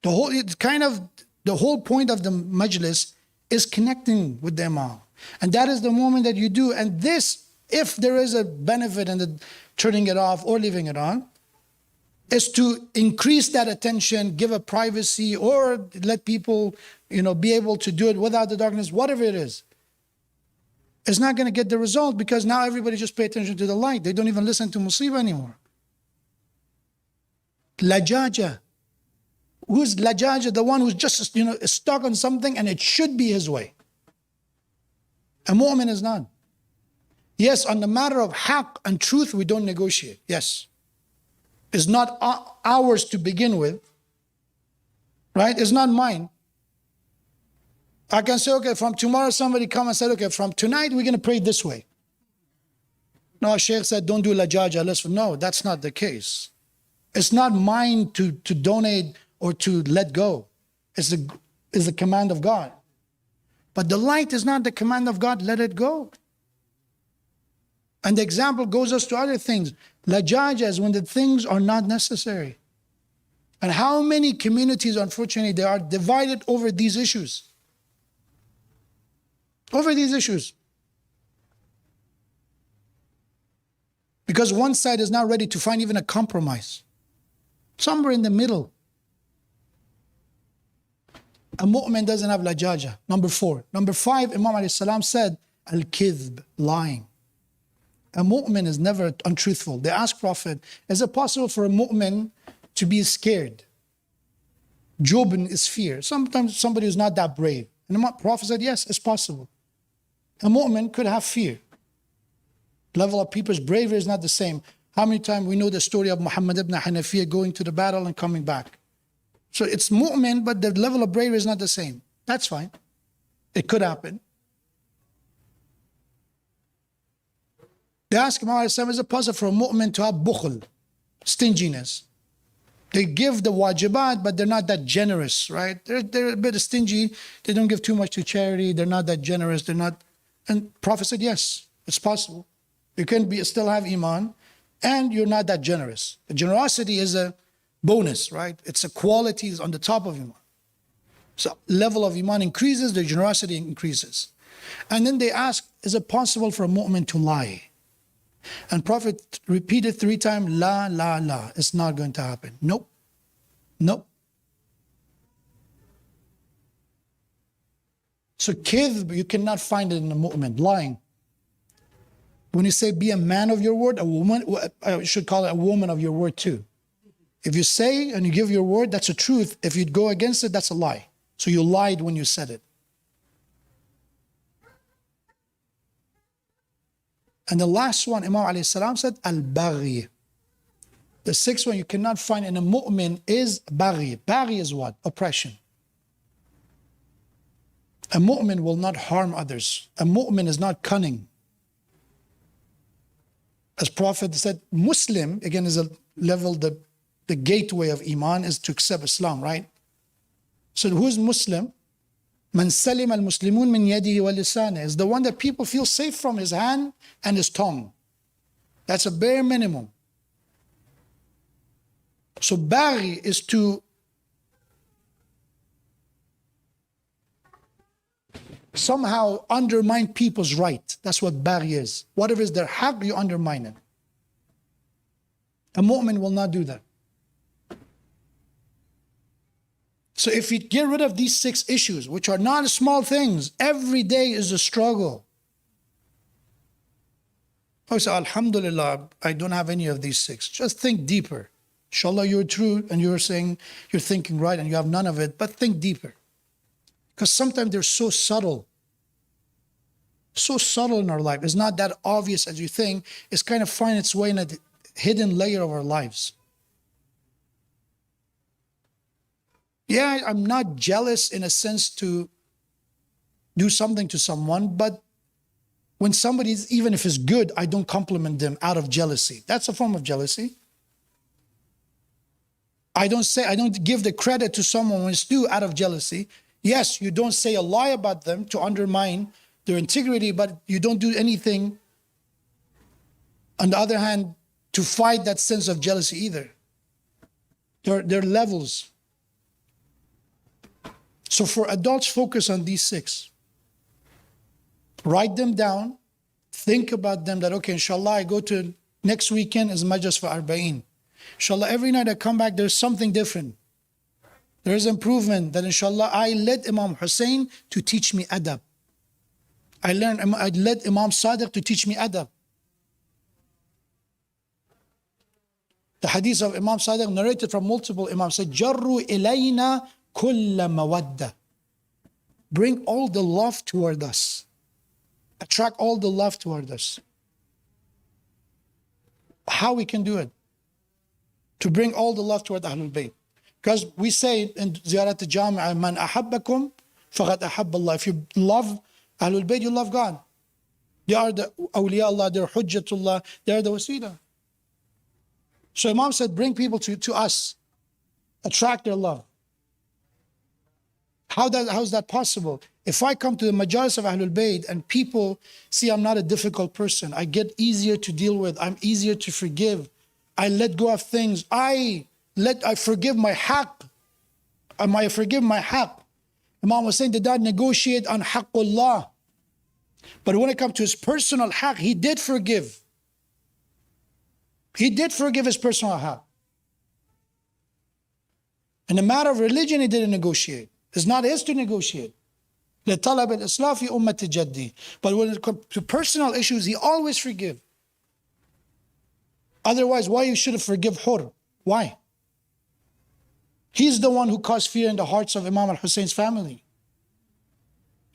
The whole point of the majlis is connecting with the Imam. And that is the moment that you do. And this, if there is a benefit in the turning it off or leaving it on, is to increase that attention, give a privacy, or let people, be able to do it without the darkness, whatever it is. It's not going to get the result because now everybody just pay attention to the light. They don't even listen to musibah anymore. Lajaja. Who's lajaja? The one who's just, stuck on something and it should be his way. A mu'min is not. Yes, on the matter of haqq and truth, we don't negotiate. Yes. It's not ours to begin with. Right? It's not mine. I can say, okay, from tomorrow somebody come and said, okay, from tonight we're going to pray this way. No, Sheikh said, don't do lajaja. No, that's not the case. It's not mine to donate or to let go. It's the command of God. But the light is not the command of God, let it go. And the example goes us to other things. Lajaja is when the things are not necessary. And how many communities, unfortunately, they are divided over these issues. Over these issues. Because one side is not ready to find even a compromise. Somewhere in the middle. A mu'min doesn't have lajaja. Number 4. Number 5, Imam alayhi salam said, al-kidhb, lying. A mu'min is never untruthful. They asked Prophet, is it possible for a mu'min to be scared? Jubn is fear. Sometimes somebody who's not that brave. And the Prophet said, yes, it's possible. A mu'min could have fear. Level of people's bravery is not the same. How many times we know the story of Muhammad ibn Hanafiya going to the battle and coming back? So it's mu'min, but the level of bravery is not the same. That's fine. It could happen. They ask Imam alayhi salam, is it possible for a mu'min to have bukhl, stinginess? They give the wajibat, but they're not that generous, right? They're a bit stingy. They don't give too much to charity. They're not that generous. They're not. And Prophet said, yes, it's possible. You can still have iman, and you're not that generous. The generosity is a bonus, right? It's a quality on the top of iman. So level of iman increases, the generosity increases. And then they ask, is it possible for a mu'min to lie? And Prophet repeated 3 times, la, la, la. It's not going to happen. Nope. Nope. So kidhb, you cannot find it in a mu'min, lying. When you say be a man of your word, a woman, I should call it a woman of your word too. If you say and you give your word, that's a truth. If you go against it, that's a lie. So you lied when you said it. And the last one, Imam alayhi salam said, al-baghi. The 6th one you cannot find in a mu'min is baghi. Baghi is what? Oppression. A mu'min will not harm others. A mu'min is not cunning. As Prophet said, Muslim, again, is a level, the gateway of iman is to accept Islam, right? So who's Muslim? Man salim al-muslimun min yadihi wa lisanihi is the one that people feel safe from, his hand and his tongue. That's a bare minimum. So baghi is to somehow undermine people's right. That's what baghi is. Whatever is their haqq, you undermine it. A mu'min will not do that. So if you get rid of these 6 issues, which are not small things, every day is a struggle. I say, alhamdulillah, I don't have any of these 6. Just think deeper. Inshallah, you're true and you're saying you're thinking right and you have none of it, but think deeper. Because sometimes they're so subtle. So subtle in our life. It's not that obvious as you think. It's kind of find its way in a hidden layer of our lives. Yeah, I'm not jealous in a sense to do something to someone, but when somebody's, even if it's good, I don't compliment them out of jealousy. That's a form of jealousy. I don't give the credit to someone when it's due out of jealousy. Yes, you don't say a lie about them to undermine their integrity, but you don't do anything, on the other hand, to fight that sense of jealousy either. There are levels. So for adults, focus on these 6. Write them down. Think about them that, okay, inshallah, I go to next weekend is Majlis for Arba'een. Inshallah, every night I come back, there's something different. There is improvement that inshallah, I led Imam Hussein to teach me adab. I led Imam Sadiq to teach me adab. The hadith of Imam Sadiq narrated from multiple Imams said, Jarru ilayna kulla mawadda. Bring all the love toward us. Attract all the love toward us. How we can do it? To bring all the love toward Ahlul Bayt. Because we say in Ziyarat al-Jami'ah, Man ahabbakum faqad ahabba Allah. If you love Ahlul Bayt, you love God. They are the awliya Allah, they're hujjatullah, they are the wasila. So Imam said, bring people to us. Attract their love. How is that possible? If I come to the majalis of Ahlul Bayt and people see I'm not a difficult person, I get easier to deal with, I'm easier to forgive, I let go of things, I I forgive my haqq. I forgive my haqq. Imam Hussein did not negotiate on haqqullah. But when it comes to his personal haqq, he did forgive. He did forgive his personal haqq. In the matter of religion, he didn't negotiate. It's not his to negotiate. لطلب الإصلاح في أمة جدي. But when it comes to personal issues, he always forgive. Otherwise, why you should have forgive Hur? Why? He's the one who caused fear in the hearts of Imam al-Hussein's family.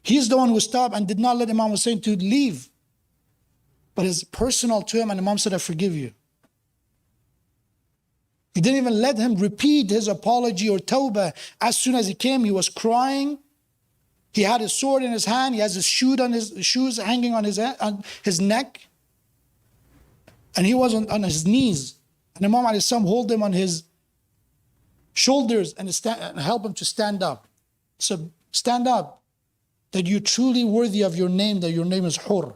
He's the one who stopped and did not let Imam Hussein to leave. But it's personal to him, and Imam said, I forgive you. He didn't even let him repeat his apology or tawbah. As soon as he came, he was crying. He had his sword in his hand. He has his shoes hanging on his neck. And he was on his knees. And Imam alayhi salam hold him on his shoulders and help him to stand up. So stand up. That you're truly worthy of your name, that your name is Hur.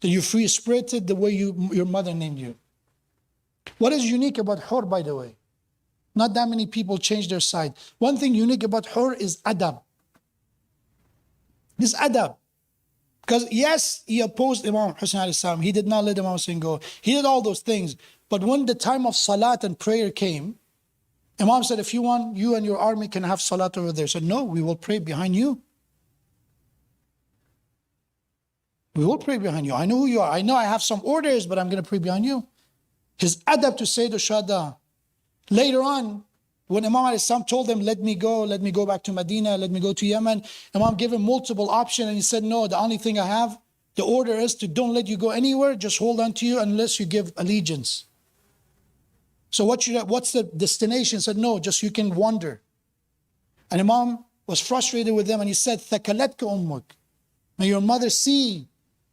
That you're free-spirited the way your mother named you. What is unique about Hur, by the way? Not that many people change their side. One thing unique about Hur is adab. This adab. Because yes, he opposed Imam Hussein alayhi salam. He did not let Imam Hussein go. He did all those things. But when the time of salat and prayer came, Imam said, if you want, you and your army can have salat over there. He said, no, we will pray behind you. We will pray behind you. I know who you are. I know I have some orders, but I'm going to pray behind you. His adab to Sayyid al-Shuhada. Later on, when Imam a.s. told him, let me go back to Medina, let me go to Yemen, Imam gave him multiple options and he said, no, the only thing I have, the order is to don't let you go anywhere, just hold on to you unless you give allegiance. So what's the destination? He said, no, just you can wander. And Imam was frustrated with them and he said, ثَكَلَتْكَ أُمُّكَ. May your mother see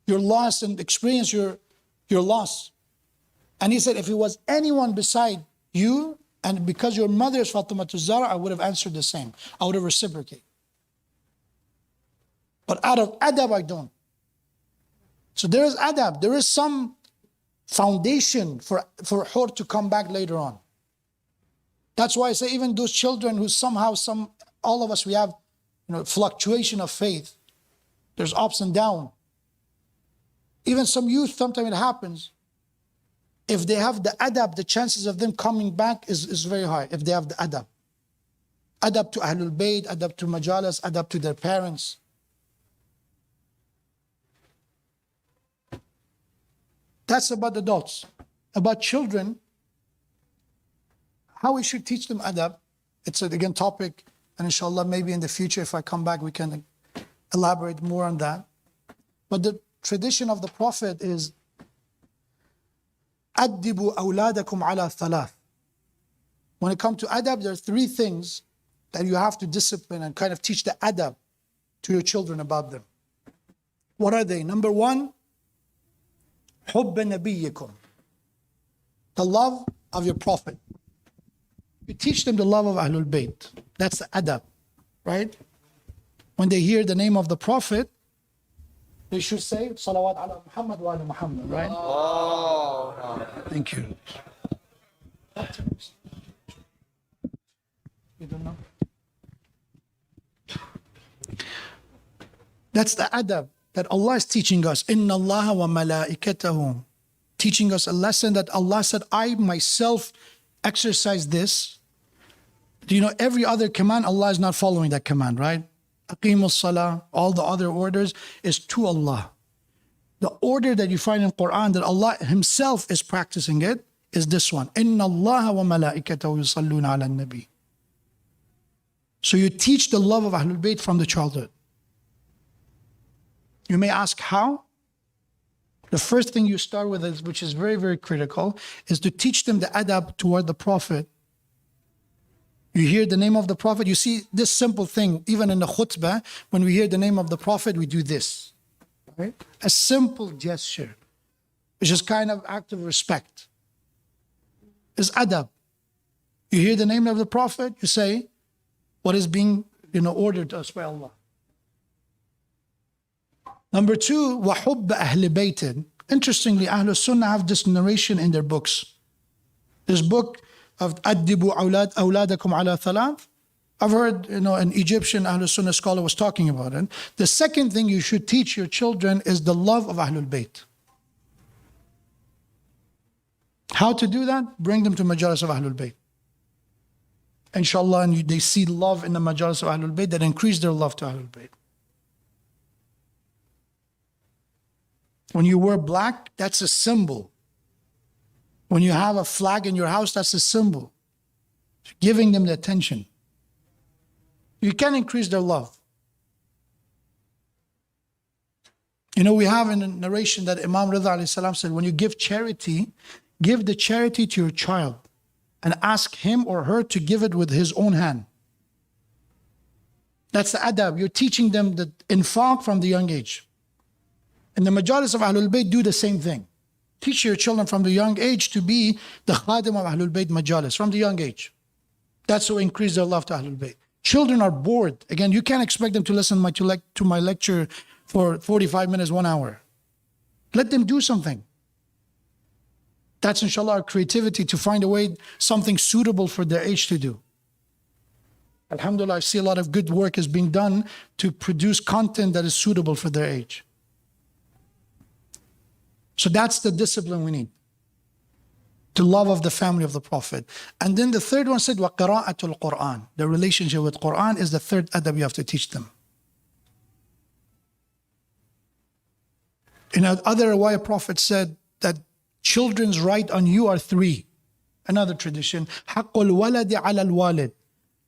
your loss and experience your loss. And he said, if it was anyone beside you, and because your mother is Fatima Zahra, I would have answered the same. I would have reciprocated. But out of adab, I don't. So there is adab. There is some foundation for Hur to come back later on. That's why I say even those children who somehow, all of us, we have fluctuation of faith. There's ups and downs. Even some youth, sometimes it happens. If they have the adab, the chances of them coming back is very high. If they have the adab. Adab to Ahlul Bayt, adab to Majalis, adab to their parents. That's about adults. About children, how we should teach them adab. It's again topic, and inshallah maybe in the future if I come back we can elaborate more on that. But the tradition of the Prophet is أَدِّبُوا أَوْلَادَكُمْ عَلَى ثَلَاثٍ. When it comes to adab, there are three things that you have to discipline and kind of teach the adab to your children about them. What are they? Number one, حُبَّ نَبِيِّكُمْ. The love of your Prophet. You teach them the love of Ahlul Bayt. That's the adab, right? When they hear the name of the Prophet, they should say, Salawat ala Muhammad wa ala Muhammad, right? Oh. Thank you. You don't know? That's the adab that Allah is teaching us. Inna Allah wa malaikatahu. Teaching us a lesson that Allah said, I myself exercise this. Do you know every other command, Allah is not following that command, right? Aqimus salah, all the other orders is to Allah. The order that you find in Quran that Allah Himself is practicing it is this one. Inna Allah wa malaikatahu yusalluna ala nabi. So you teach the love of Ahlul Bayt from the childhood. You may ask how? The first thing you start with, is, which is very, very critical, is to teach them the adab toward the Prophet. You hear the name of the Prophet, you see this simple thing, even in the khutbah, when we hear the name of the Prophet, we do this. Right? A simple gesture, which is kind of act of respect. It's adab. You hear the name of the Prophet, you say what is being ordered to us by Allah. Number two, وَحُبَّ أَهْلِ بَيْتٍ. Interestingly, Ahlul Sunnah have this narration in their books. This book, of أَدِّبُوا أَوْلَادَكُمْ عَلَى ثَلَاث. I've heard, an Egyptian Ahlul Sunnah scholar was talking about it. The second thing you should teach your children is the love of Ahlul Bayt. How to do that? Bring them to Majalis of Ahlul Bayt. Inshallah, and they see love in the Majalis of Ahlul Bayt, that increase their love to Ahlul Bayt. When you wear black, that's a symbol. When you have a flag in your house, that's a symbol. Giving them the attention. You can increase their love. We have in a narration that Imam Rida alayhi salam said, when you give charity, give the charity to your child and ask him or her to give it with his own hand. That's the adab. You're teaching them the infaq from the young age. And the majalis of Ahlul Bayt do the same thing. Teach your children from the young age to be the khadim of Ahlul Bayt majalis from the young age. That's to increase their love to Ahlul Bayt. Children are bored. Again, you can't expect them to listen to my lecture for 45 minutes, 1 hour. Let them do something. That's inshallah our creativity, to find a way, something suitable for their age to do. Alhamdulillah, I see a lot of good work is being done to produce content that is suitable for their age. So that's the discipline we need. The love of the family of the Prophet. And then the third one said, وَقِرَاءَةُ الْقُرْآنِ. The relationship with Quran is the third adab you have to teach them. In another riwayah, Prophet said that children's right on you are 3. Another tradition, حَقُّ الْوَلَدِ عَلَى الْوَالِدِ.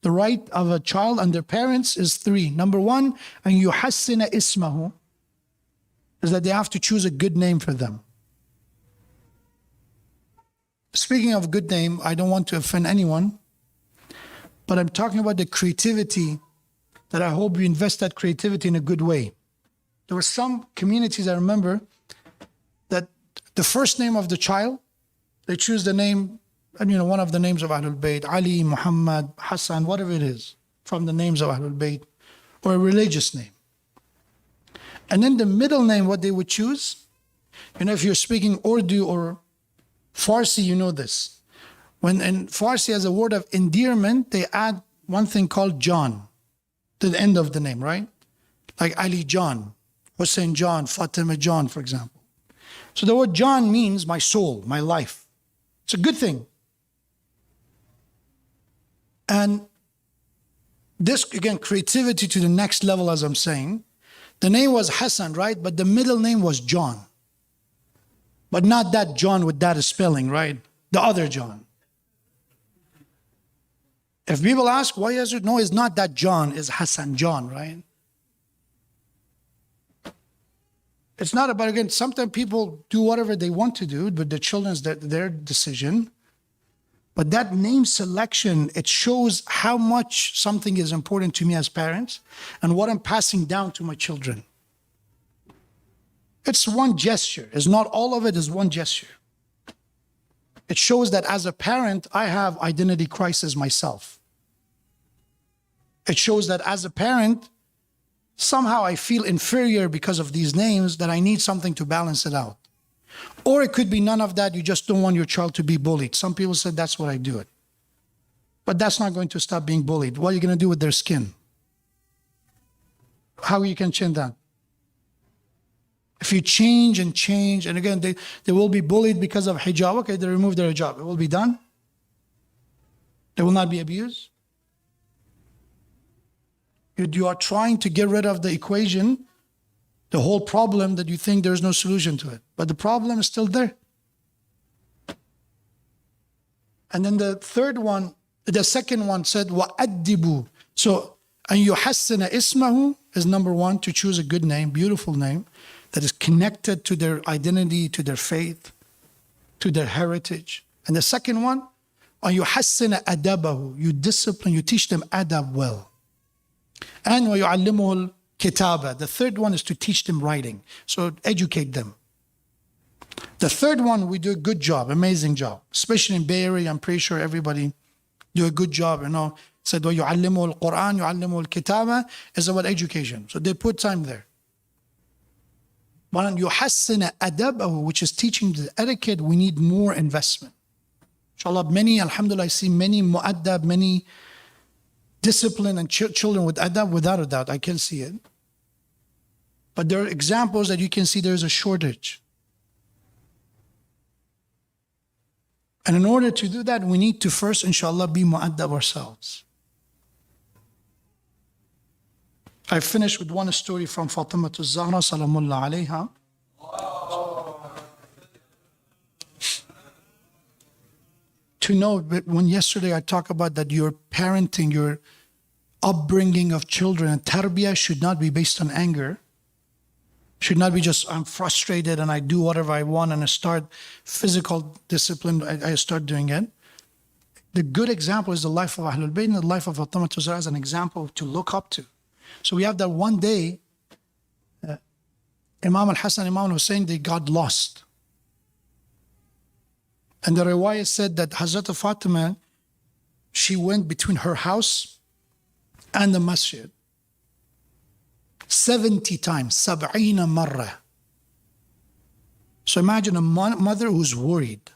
The right of a child on their parents is 3. Number 1, أَنْ يُحَسِّنَ إِسْمَهُ, is that they have to choose a good name for them. Speaking of good name, I don't want to offend anyone, but I'm talking about the creativity, that I hope you invest that creativity in a good way. There were some communities I remember that the first name of the child, they choose the name, and one of the names of Ahlul Bayt, Ali, Muhammad, Hassan, whatever it is, from the names of Ahlul Bayt, or a religious name. And then the middle name, what they would choose, if you're speaking Urdu or Farsi, you know this. When in Farsi has a word of endearment, they add one thing called John to the end of the name, right? Like Ali John, Hussein John, Fatima John, for example. So the word John means my soul, my life. It's a good thing. And this, again, creativity to the next level, as I'm saying. The name was Hassan, right? But the middle name was John. But not that John with that spelling, right? The other John. If people ask, why is it? No, it's not that John, it's Hassan John, right? It's not about, again, sometimes people do whatever they want to do, but the children's their decision. But that name selection, it shows how much something is important to me as parents and what I'm passing down to my children. It's one gesture. It's not all of it is one gesture. It shows that as a parent, I have identity crisis myself. It shows that as a parent, somehow I feel inferior because of these names, that I need something to balance it out. Or it could be none of that. You just don't want your child to be bullied. Some people said that's what I do it. But that's not going to stop being bullied. What are you going to do with their skin? How you can change that? If you change, and again, they will be bullied because of hijab. Okay, they remove their hijab. It will be done. They will not be abused. You are trying to get rid of the equation, the whole problem that you think there's no solution to it. But the problem is still there. And then the second one said, وَأَدِّبُوا. So, أَنْ يُحَسِّنَ إِسْمَهُ is number 1, to choose a good name, beautiful name, that is connected to their identity, to their faith, to their heritage. And the second one, أَنْ يُحَسِّنَ أَدَبَهُ. You discipline, you teach them adab well. And وَيُعَلِّمُهُ الْكِتَابَ. The third one is to teach them writing. So educate them. The third one, we do a good job, amazing job. Especially in Bay Area, I'm pretty sure everybody do a good job, Said, وَيُعَلِّمُهُ الْقُرْآنِ يُعَلِّمُهُ الْكِتَابَ is about education. So they put time there. But يُحَسِّنَ أَدَبَهُ, which is teaching the etiquette, we need more investment. Inshallah, many, alhamdulillah, I see many mu'addab, many discipline and children with adab, without a doubt, I can see it. But there are examples that you can see there's a shortage. And in order to do that, we need to first, inshallah, be mu'addab ourselves. I finished with one story from Fatima Zahra, salamullah alayha. To know that when yesterday I talked about that your parenting, your upbringing of children and tarbiyah should not be based on anger. Should not be just, I'm frustrated and I do whatever I want and I start physical discipline, I start doing it. The good example is the life of Ahlul Bayt and the life of Fatima Zahra as an example to look up to. So we have that one day, Imam al-Hassan, Imam al-Hussein, they got lost. And the riwayah said that Hazrat Fatima, she went between her house and the masjid 70 times, 70 marra. So imagine a mother who's worried,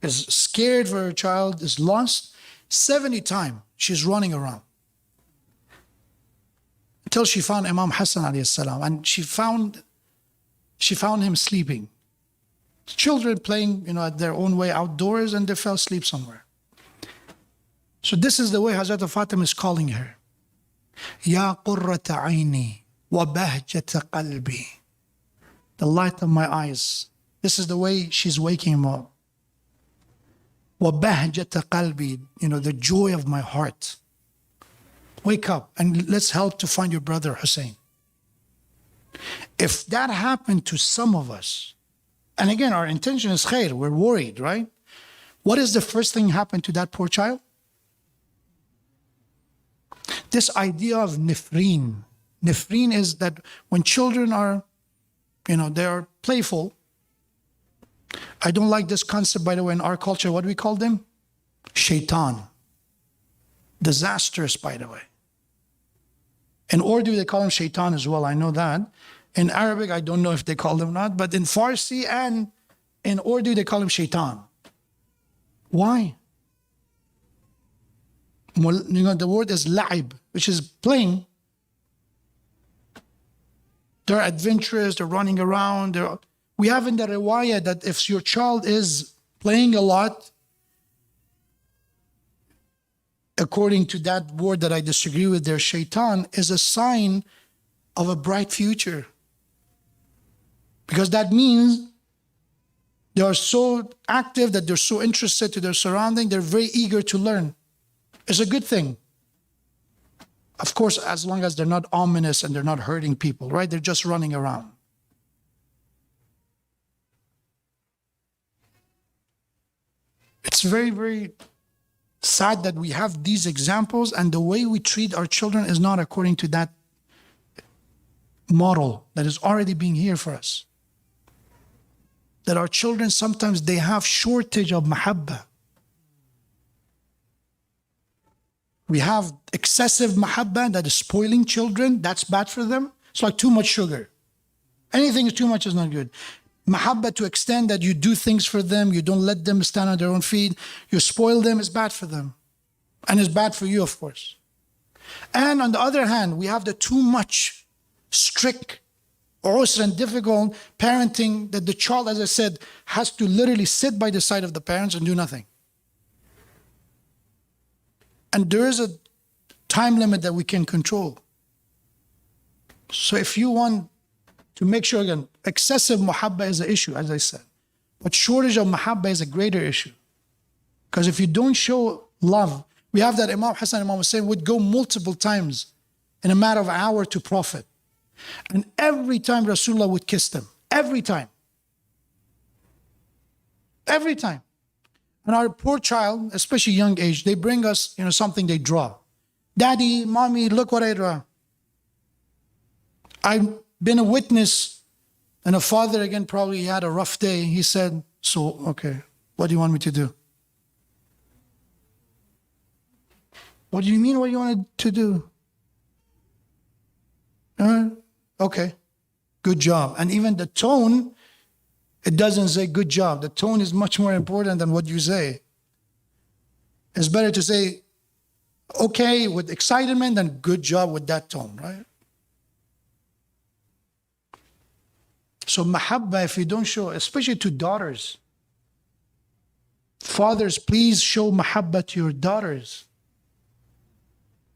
is scared for her child, is lost. 70 times she's running around. Until she found Imam Hassan alayhi salam, and she found him sleeping. Children playing, at their own way outdoors, and they fell asleep somewhere. So this is the way Hazrat Fatima is calling her. Ya qurrata aini wa bahjata qalbi. The light of my eyes. This is the way she's waking him up. Wa bahjata qalbi, the joy of my heart. Wake up and let's help to find your brother Hussein. If that happened to some of us, and again, our intention is khair, we're worried, right? What is the first thing happen to that poor child? This idea of nifreen. Nifreen is that when children are, they are playful. I don't like this concept, by the way, in our culture. What do we call them? Shaitan. Disastrous, by the way. In Urdu, they call him shaitan as well. I know that. In Arabic, I don't know if they call them or not, but in Farsi and in Urdu, they call him shaitan. Why? The word is la'ib, which is playing. They're adventurous, they're running around. We have in the riwayah that if your child is playing a lot, according to that word that I disagree with, their shaitan, is a sign of a bright future. Because that means they are so active, that they're so interested to their surrounding, they're very eager to learn. It's a good thing. Of course, as long as they're not ominous and they're not hurting people, right? They're just running around. It's very, very sad that we have these examples and the way we treat our children is not according to that model that is already being here for us. That our children, sometimes they have shortage of mahabbah. We have excessive mahabbah that is spoiling children. That's bad for them. It's like too much sugar. Anything is too much is not good. Mahabbah to extend that you do things for them, you don't let them stand on their own feet, you spoil them, is bad for them. And it's bad for you, of course. And on the other hand, we have the too much strict, usr and difficult parenting that the child, as I said, has to literally sit by the side of the parents and do nothing. And there is a time limit that we can control. So if you want to make sure, again, excessive mahabbah is an issue, as I said. But shortage of mahabbah is a greater issue. Because if you don't show love, we have that Imam Hassan, Imam Hussein would go multiple times in a matter of an hour to Prophet. And every time Rasulullah would kiss them. Every time. Every time. And our poor child, especially young age, they bring us, something they draw. Daddy, mommy, look what I draw. I've been a witness, and a father, again, probably had a rough day. He said, so, okay, what do you want me to do? What do you mean, what do you want to do? Okay, good job. And even the tone It doesn't say good job. The tone is much more important than what you say. It's better to say okay with excitement than good job with that tone, right? So mahabba, if you don't show, especially to daughters, fathers, please show mahabba to your daughters.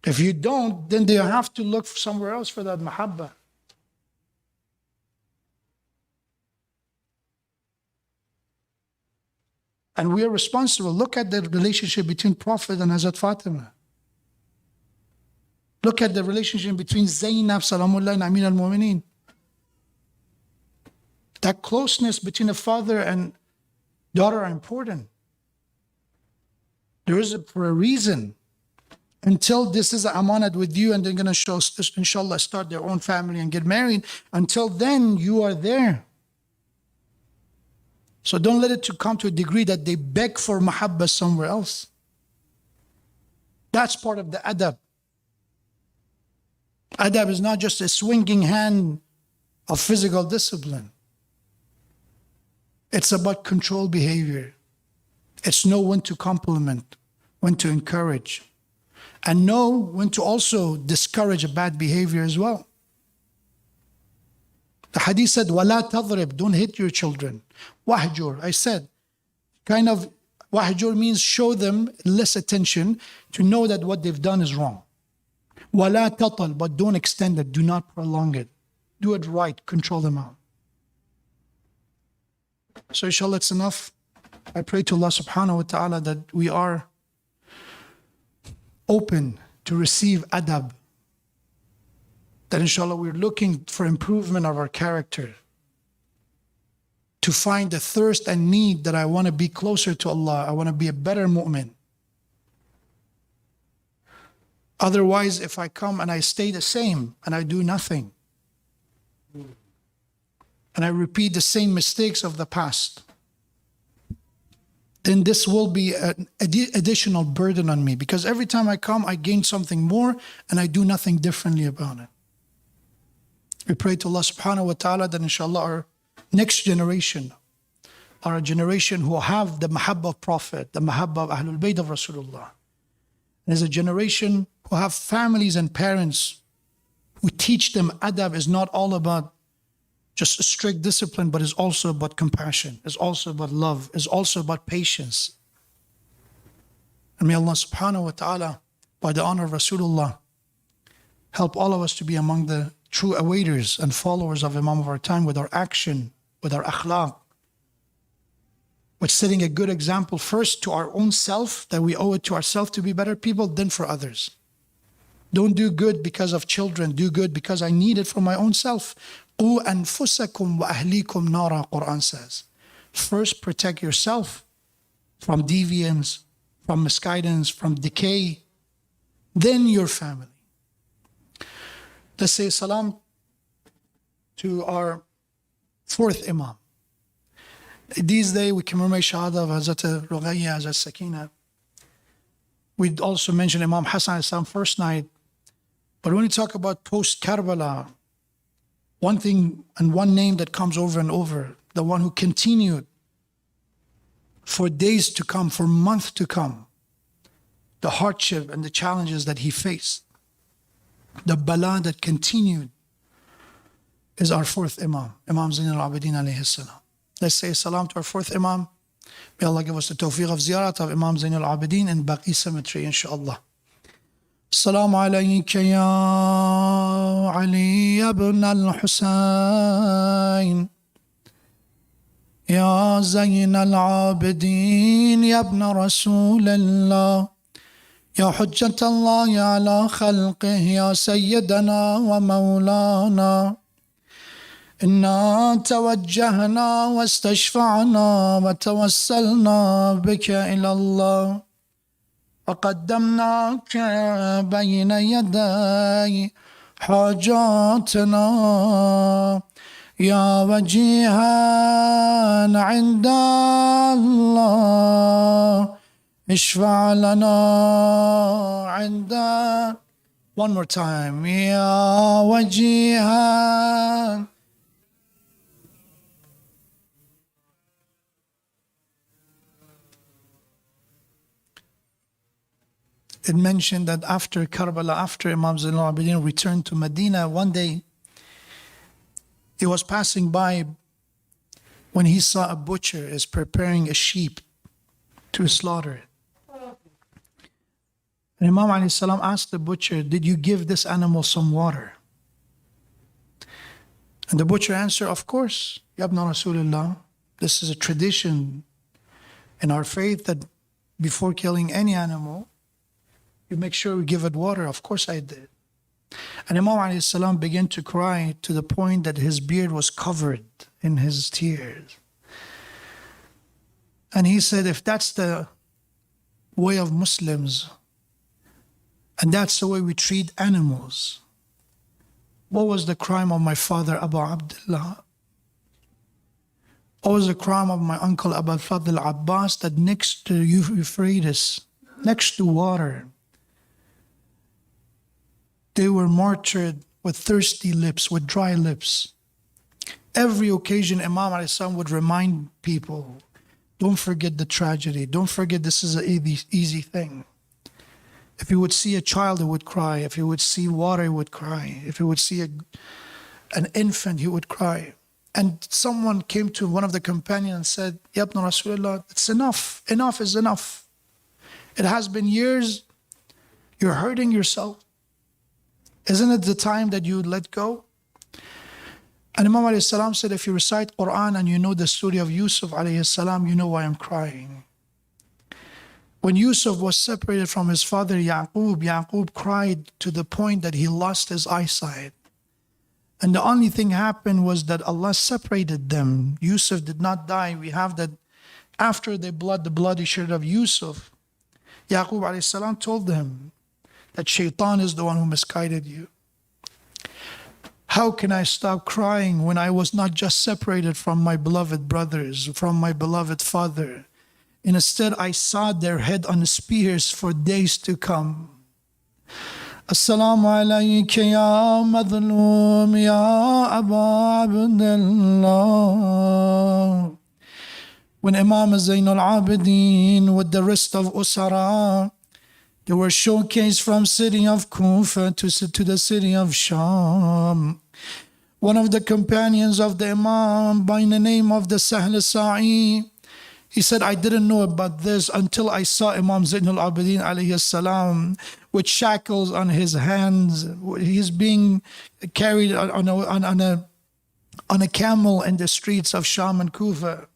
If you don't, then they have to look somewhere else for that mahabba. And we are responsible. Look at the relationship between Prophet and Hazrat Fatima. Look at the relationship between Zainab, Salamullah, and Amir al-Mu'mineen. That closeness between a father and daughter are important. There is for a reason. Until this is amanat with you and they're going to show, inshallah, start their own family and get married. Until then, you are there. So don't let it to come to a degree that they beg for mahabba somewhere else. That's part of the adab. Adab is not just a swinging hand of physical discipline. It's about controlled behavior. It's know when to compliment, when to encourage, and know when to also discourage a bad behavior as well. The hadith said, وَلَا تَضْرِبْ, don't hit your children. Wahjur, I said, kind of, wahjur means show them less attention to know that what they've done is wrong. وَلَا تَطَل, but don't extend it, do not prolong it. Do it right, control them out. So inshallah, it's enough. I pray to Allah subhanahu wa ta'ala that we are open to receive adab. That inshallah we're looking for improvement of our character. To find the thirst and need that I want to be closer to Allah. I want to be a better mu'min. Otherwise, if I come and I stay the same and I do nothing, and I repeat the same mistakes of the past, then this will be an additional burden on me. Because every time I come, I gain something more and I do nothing differently about it. We pray to Allah subhanahu wa ta'ala that inshallah our next generation are a generation who have the mahabba of Prophet, the mahabba of Ahlul Bayt of Rasulullah. And as a generation who have families and parents who teach them adab is not all about just a strict discipline, but is also about compassion, is also about love, is also about patience. And may Allah subhanahu wa ta'ala, by the honor of Rasulullah, help all of us to be among the true awaiters and followers of Imam of our time with our action, with our akhlaq, with setting a good example first to our own self, that we owe it to ourselves to be better people, then for others. Don't do good because of children, do good because I need it for my own self. قُوا أَنفُسَكُمْ وَأَهْلِيكُمْ نَارًا, Quran says. First protect yourself from deviance, from misguidance, from decay, then your family. Let's say salam to our fourth Imam. These days we commemorate Shahada of Hazrat Ruqayya, Hazrat Sakina. We also mention Imam Hassan Islam first night. But when we talk about post-Karbala, one thing and one name that comes over and over, the one who continued for days to come, for months to come, the hardship and the challenges that he faced, the bala that continued, is our fourth Imam, Imam Zain al-Abidin alayhi salam. Let's say salam to our fourth Imam. May Allah give us the tawfiq of ziyarat of Imam Zain al-Abidin in Baqi Cemetery, inshaAllah. السلام عليك يا علي بن الحسين يا زين العابدين يا ابن رسول الله يا حجة الله على خلقه يا سيدنا ومولانا إنا توجهنا واستشفعنا وتوسلنا بك إلى الله وقدمناك بين يدي حاجاتنا يا وجيها عند الله اشفع لنا عند. One more time. يا وجيها it mentioned that after Karbala, after Imam Zain al-Abidin returned to Medina, one day he was passing by when he saw a butcher is preparing a sheep to slaughter it. And Imam alayhi salam asked the butcher, did you give this animal some water? And the butcher answered, of course, Ya ibn Rasulullah, this is a tradition in our faith that before killing any animal, you make sure we give it water. Of course I did. And Imam alayhi salam began to cry to the point that his beard was covered in his tears. And he said, if that's the way of Muslims, and that's the way we treat animals, what was the crime of my father, Abu Abdullah? What was the crime of my uncle, Abu al-Fadl Abbas, that next to Euphrates, next to water, they were martyred with thirsty lips, with dry lips. Every occasion, Imam alayhi would remind people, don't forget the tragedy. Don't forget this is an easy thing. If he would see a child, he would cry. If he would see water, he would cry. If he would see an infant, he would cry. And someone came to one of the companions and said, Ya ibn Rasulullah, it's enough. Enough is enough. It has been years. You're hurting yourself. Isn't it the time that you let go? And Imam alayhi salam said, if you recite Quran and you know the story of Yusuf alayhi salam, you know why I'm crying. When Yusuf was separated from his father Yaqub cried to the point that he lost his eyesight. And the only thing happened was that Allah separated them. Yusuf did not die. We have that after the bloody shirt of Yusuf, Yaqub alayhi salam told him that Shaitan is the one who misguided you. How can I stop crying when I was not just separated from my beloved brothers, from my beloved father? Instead, I saw their head on spears for days to come. Assalamu alayka ya madhlum ya Aba Abdullah. When Imam Zain al-Abidin with the rest of Usara, they were showcased from city of Kufa to the city of Sham. One of the companions of the Imam by the name of the Sahl Sa'i, he said, I didn't know about this until I saw Imam Zain al-Abidin alayhi salam with shackles on his hands. He's being carried on a camel in the streets of Sham and Kufa.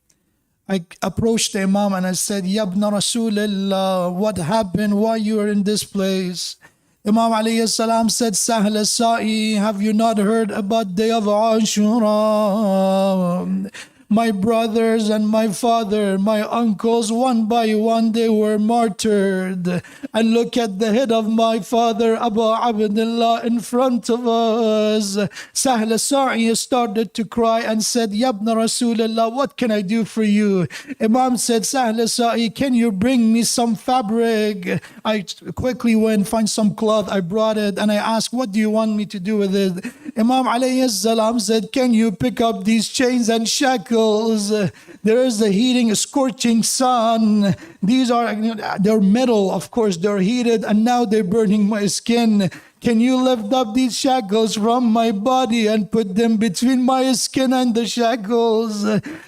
I approached the Imam and I said, Ya ibn Rasulullah, what happened? Why you are in this place? Imam alayhi salam said, Sahl Sa'i, have you not heard about day of Ashura? My brothers and my father, my uncles, one by one, they were martyred. And look at the head of my father, Abu Abdullah, in front of us. Sahl Sa'i started to cry and said, Ya ibn Rasulullah, what can I do for you? Imam said, Sahl Sa'i, can you bring me some fabric? I quickly went, find some cloth. I brought it and I asked, what do you want me to do with it? Imam alayhi salam said, can you pick up these chains and shackles? There is a heating, a scorching sun. These are, they're metal, of course, they're heated, and now they're burning my skin. Can you lift up these shackles from my body and put them between my skin and the shackles?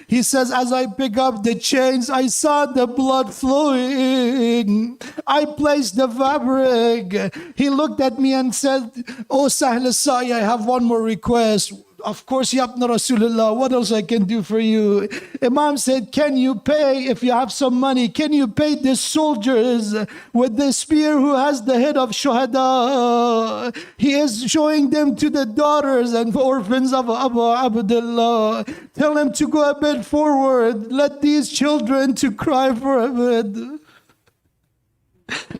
He says, as I pick up the chains, I saw the blood flowing. I placed the fabric. He looked at me and said, Oh, Sahl Sa'i, I have one more request. Of course, Ya ibn Rasulullah, what else I can do for you? Imam said, can you pay, if you have some money, can you pay the soldiers with the spear who has the head of Shuhada? He is showing them to the daughters and orphans of Abu Abdullah. Tell them to go a bit forward. Let these children to cry for a bit.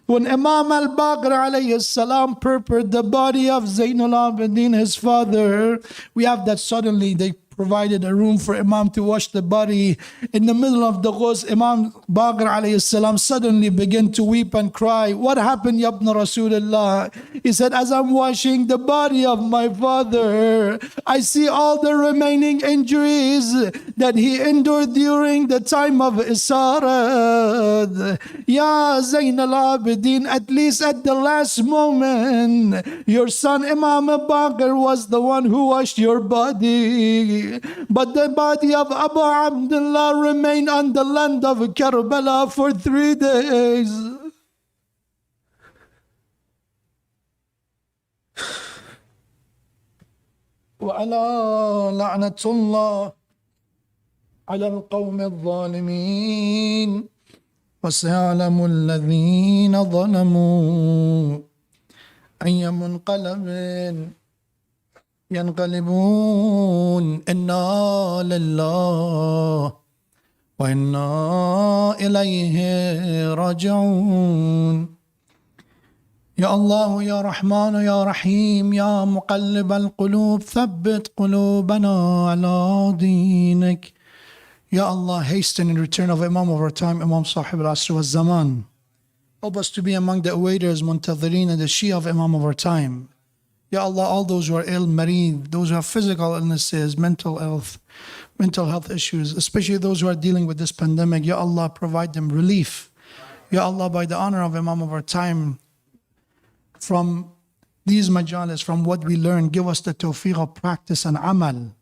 When Imam al-Baqir alayhi salam purposed the body of Zain al-Abidin, his father, we have that suddenly they provided a room for Imam to wash the body. In the middle of the ghusl, Imam Baqir alayhi salam suddenly began to weep and cry. What happened, Ya ibn Rasulullah? He said, as I'm washing the body of my father, I see all the remaining injuries that he endured during the time of Isarat. Ya Zayn al-Abidin, at least at the last moment, your son Imam Baqir was the one who washed your body. But the body of Abu Abdullah remained on the land of Karbala for 3 days. وعلى لعنة الله على القوم الظالمين وسيعلم الذين ظلموا أي منقلب ينقلبون إنا لله وإنا إليه راجعون. يا الله يا رحمن يا رحيم يا مقلب القلوب ثبت قلوبنا على دينك. Ya Allah, hasten in return of Imam of our time, Imam Sahib al-Asr wa Zaman. Help us to be among the awaiters, Muntadhirin, and the Shia of Imam of our time. Ya Allah, all those who are ill, mareed, those who have physical illnesses, mental health issues, especially those who are dealing with this pandemic, Ya Allah, provide them relief. Ya Allah, by the honor of Imam of our time, from these majalis, from what we learn, give us the tawfiq of practice and amal.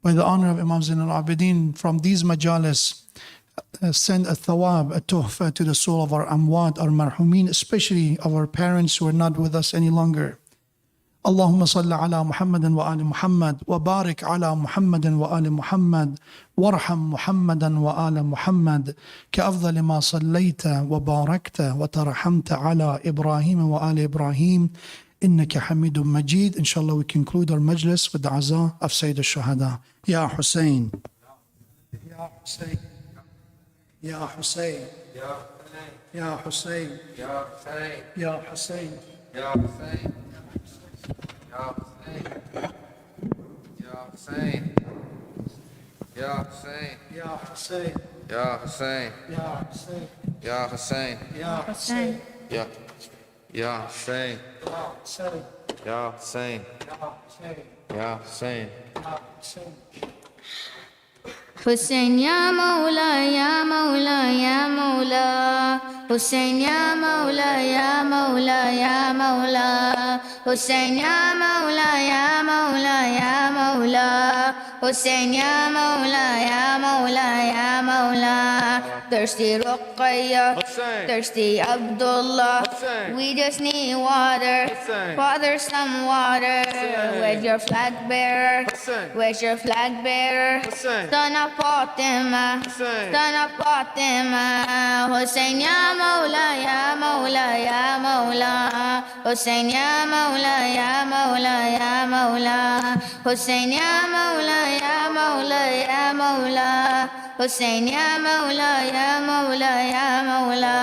By the honor of Imam Zain al-Abidin, from these majalis, send a thawab, a tuhfa to the soul of our amwat, our marhumin, especially our parents who are not with us any longer. اللهم صل على محمد وآل محمد وبارك على محمد وآل محمد وارحم محمدا وآل محمد كأفضل ما صليت وباركت وترحمت على إبراهيم وآل إبراهيم إنك حميد مجيد. Inshallah, we conclude our majlis with the azah of Sayyid al-Shuhada. Ya Hussein, Ya Hussein, Ya Hussein, Ya Hussein, Ya Hussein, Ya Hussein, Ya Hussein, Ya Hussein, Ya Hussein, Ya Hussein, Ya Hussein, Ya Hussein, Ya Hussein, Ya Hussein, Ya Ya Hussein, Ya Hussein, Ya Hussein, Hussein ya Mawla ya Mawla ya Mawla, Hussein ya Mawla ya Mawla ya Mawla, Hussein ya Mawla ya Mawla ya Mawla, Hussein ya Mawla ya Mawla ya Mawla. Thirsty Ruqayya, thirsty Abdullah, we just need water, Father some water. Where's your flag bearer? Where's your flag bearer? Son of Fatima, son of Fatima. Hussein ya Mawla ya Mawla ya Mawla, Hussein ya Mawla ya Mawla ya Mawla, Hussein ya Mawla ya Mawla ya Mawla, Hussein ya Mawla ya Mawla ya Mawla.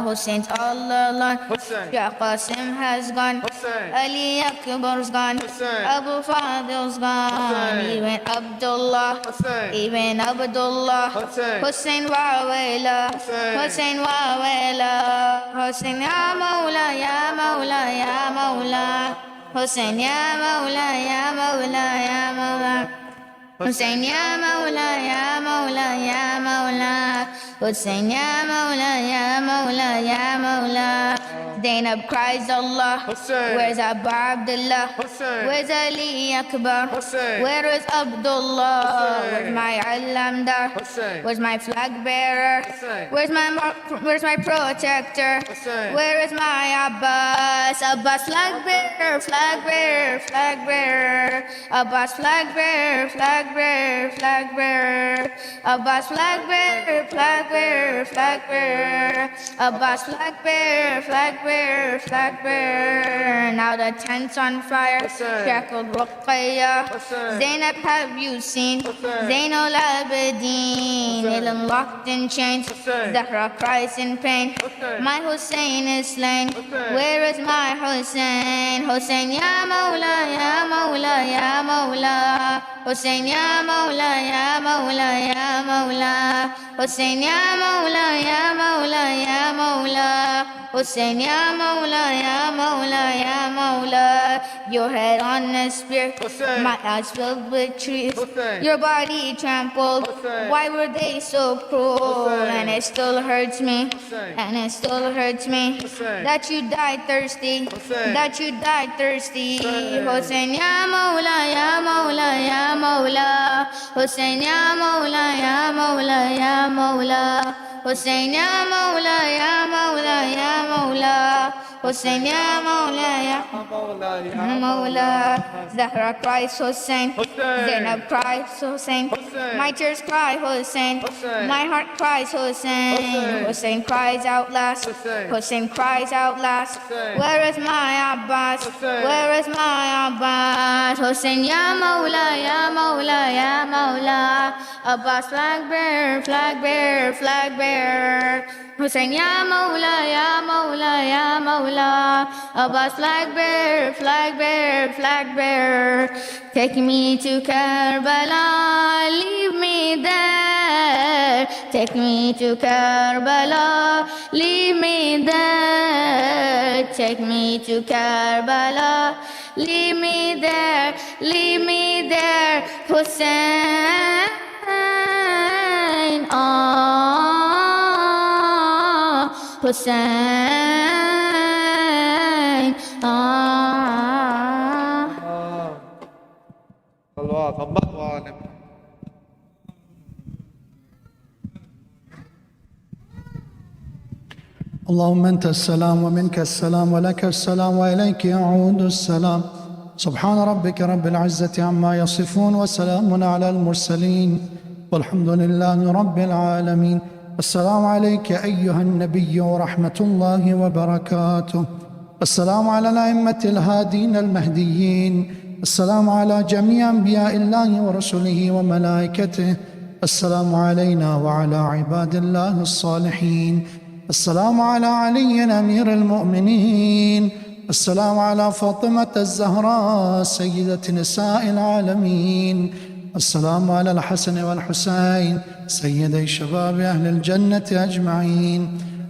Hussein's all alone, Ya Qasim has gone, Ali Akbar's gone, Abu Fadil's gone, even Abdullah, even Abdullah, Hussein wa wayla, Hussein wa wayla, Hussein ya Mawla ya Mawla ya Mawla, Hussein ya Mawla ya Mawla ya Mawla, Hussein ya Mawla ya Mawla ya Mawla, Hussein ya Mawla ya Mawla ya Mawla. Zainab cries Allah, where's Abu Abdullah? Where's Ali Akbar? Where is Abdullah? Where's my Alamdar? Where's my flag bearer? Where's my protector? Where is my Abbas? Abbas flag bearer, flag bearer, flag bearer. Abbas flag bearer, flag bearer, flag bearer. Abbas flag bearer, flag bearer, flag bearer. Abbas flag bearer, flag bearer. flag bearer. Now the tent's on fire, shackled Ruqayya. Zainab, have you seen? Zainul Abidin, Ilan locked in chains. Zahra cries in pain. My Hussein is slain. Where is my Hussein? Hussein, ya Mawla, ya Mawla, ya Mawla. Hussein, ya Mawla, ya Mawla, ya Mawla. Hussein, ya Mawla, ya Mawla, ya Mawla. Hussein, ya Mawla, ya Mawla, ya Mawla. Your head on a spear, my eyes filled with tears. Your body trampled, why were they so cruel? And it still hurts me, and it still hurts me that you died thirsty, that you died thirsty. Hussein, ya Mawla, ya Mawla, ya Mawla. Hussein, ya Mawla, ya Mawla, ya Mawla. Hussein, ya Mawla, ya Mawla, ya Mawla. Hussein, ya Mawla, ya Mawla. Zahra cries Hussein, Zainab cries Hussein. My tears cry Hussein, my heart cries Hussein. Hussein cries out last, Hussein cries out last. Where is my Abbas? Where is my Abbas? Hussein, ya Mawla, ya Mawla, ya Mawla. Abbas, flag bearer, flag bearer, flag bearer. Hussein, ya Mawla, ya Mawla, ya Mawla. Abbas, flag bearer, flag bearer, flag bearer. Take me to Karbala, leave me there. Take me to Karbala, leave me there. Take me to Karbala, leave me there, leave me there. Hussein, Hussein, اللهم أنت السلام ومنك السلام ولك السلام وإليك يعود السلام. سبحان ربك رب العزة عما يصفون وسلام على المرسلين والحمد لله رب العالمين. السلام عليك أيها النبي ورحمة الله وبركاته. السلام على الأئمة الهادين المهديين. السلام على جميع أنبياء الله ورسله وملائكته. السلام علينا وعلى عباد الله الصالحين. السلام على علي أمير المؤمنين. السلام على فاطمة الزهراء سيدة نساء العالمين. السلام على الحسن والحسين سيدي شباب أهل الجنة أجمعين.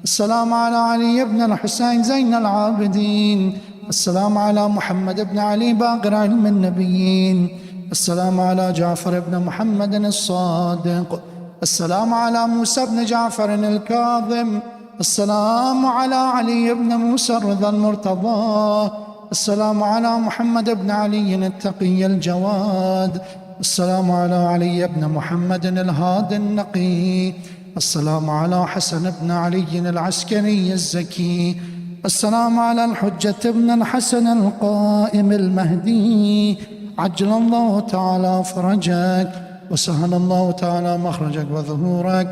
السلام على علي بن الحسين زين العابدين. السلام على محمد بن علي باقر علم النبيين. السلام على جعفر بن محمد الصادق. السلام على موسى بن جعفر الكاظم. السلام على علي بن موسى الرضا المرتضى. السلام على محمد بن علي التقي الجواد. السلام على علي بن محمد الهادي النقي. السلام على حسن بن علي العسكري الزكي. السلام على الحجة بن الحسن القائم المهدي. عجل الله تعالى فرجك وسهل الله تعالى مخرجك وظهورك.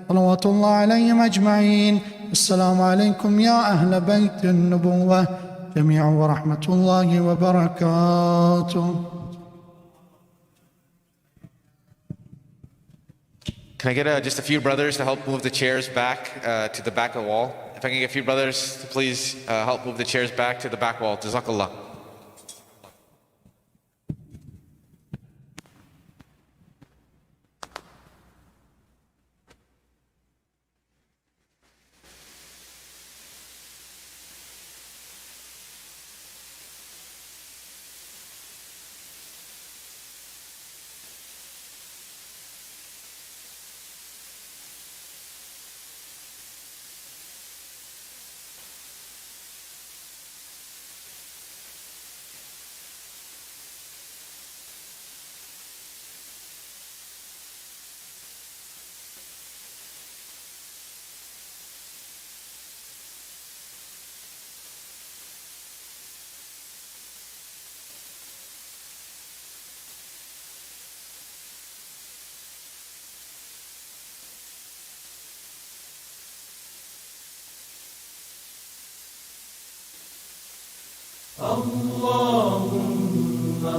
صلوات الله عليهم أجمعين. السلام عليكم يا أهل بيت النبوة جميعا ورحمة الله وبركاته. Can I get just a few brothers to help move the chairs back to the back of the wall? If I can get a few brothers to please help move the chairs back to the back wall. Jazakallah. اللهم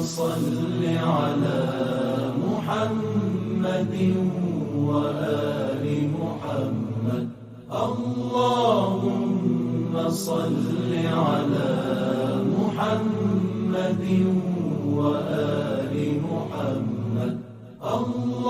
صل على محمد وآل محمد. اللهم صل على محمد وآل محمد.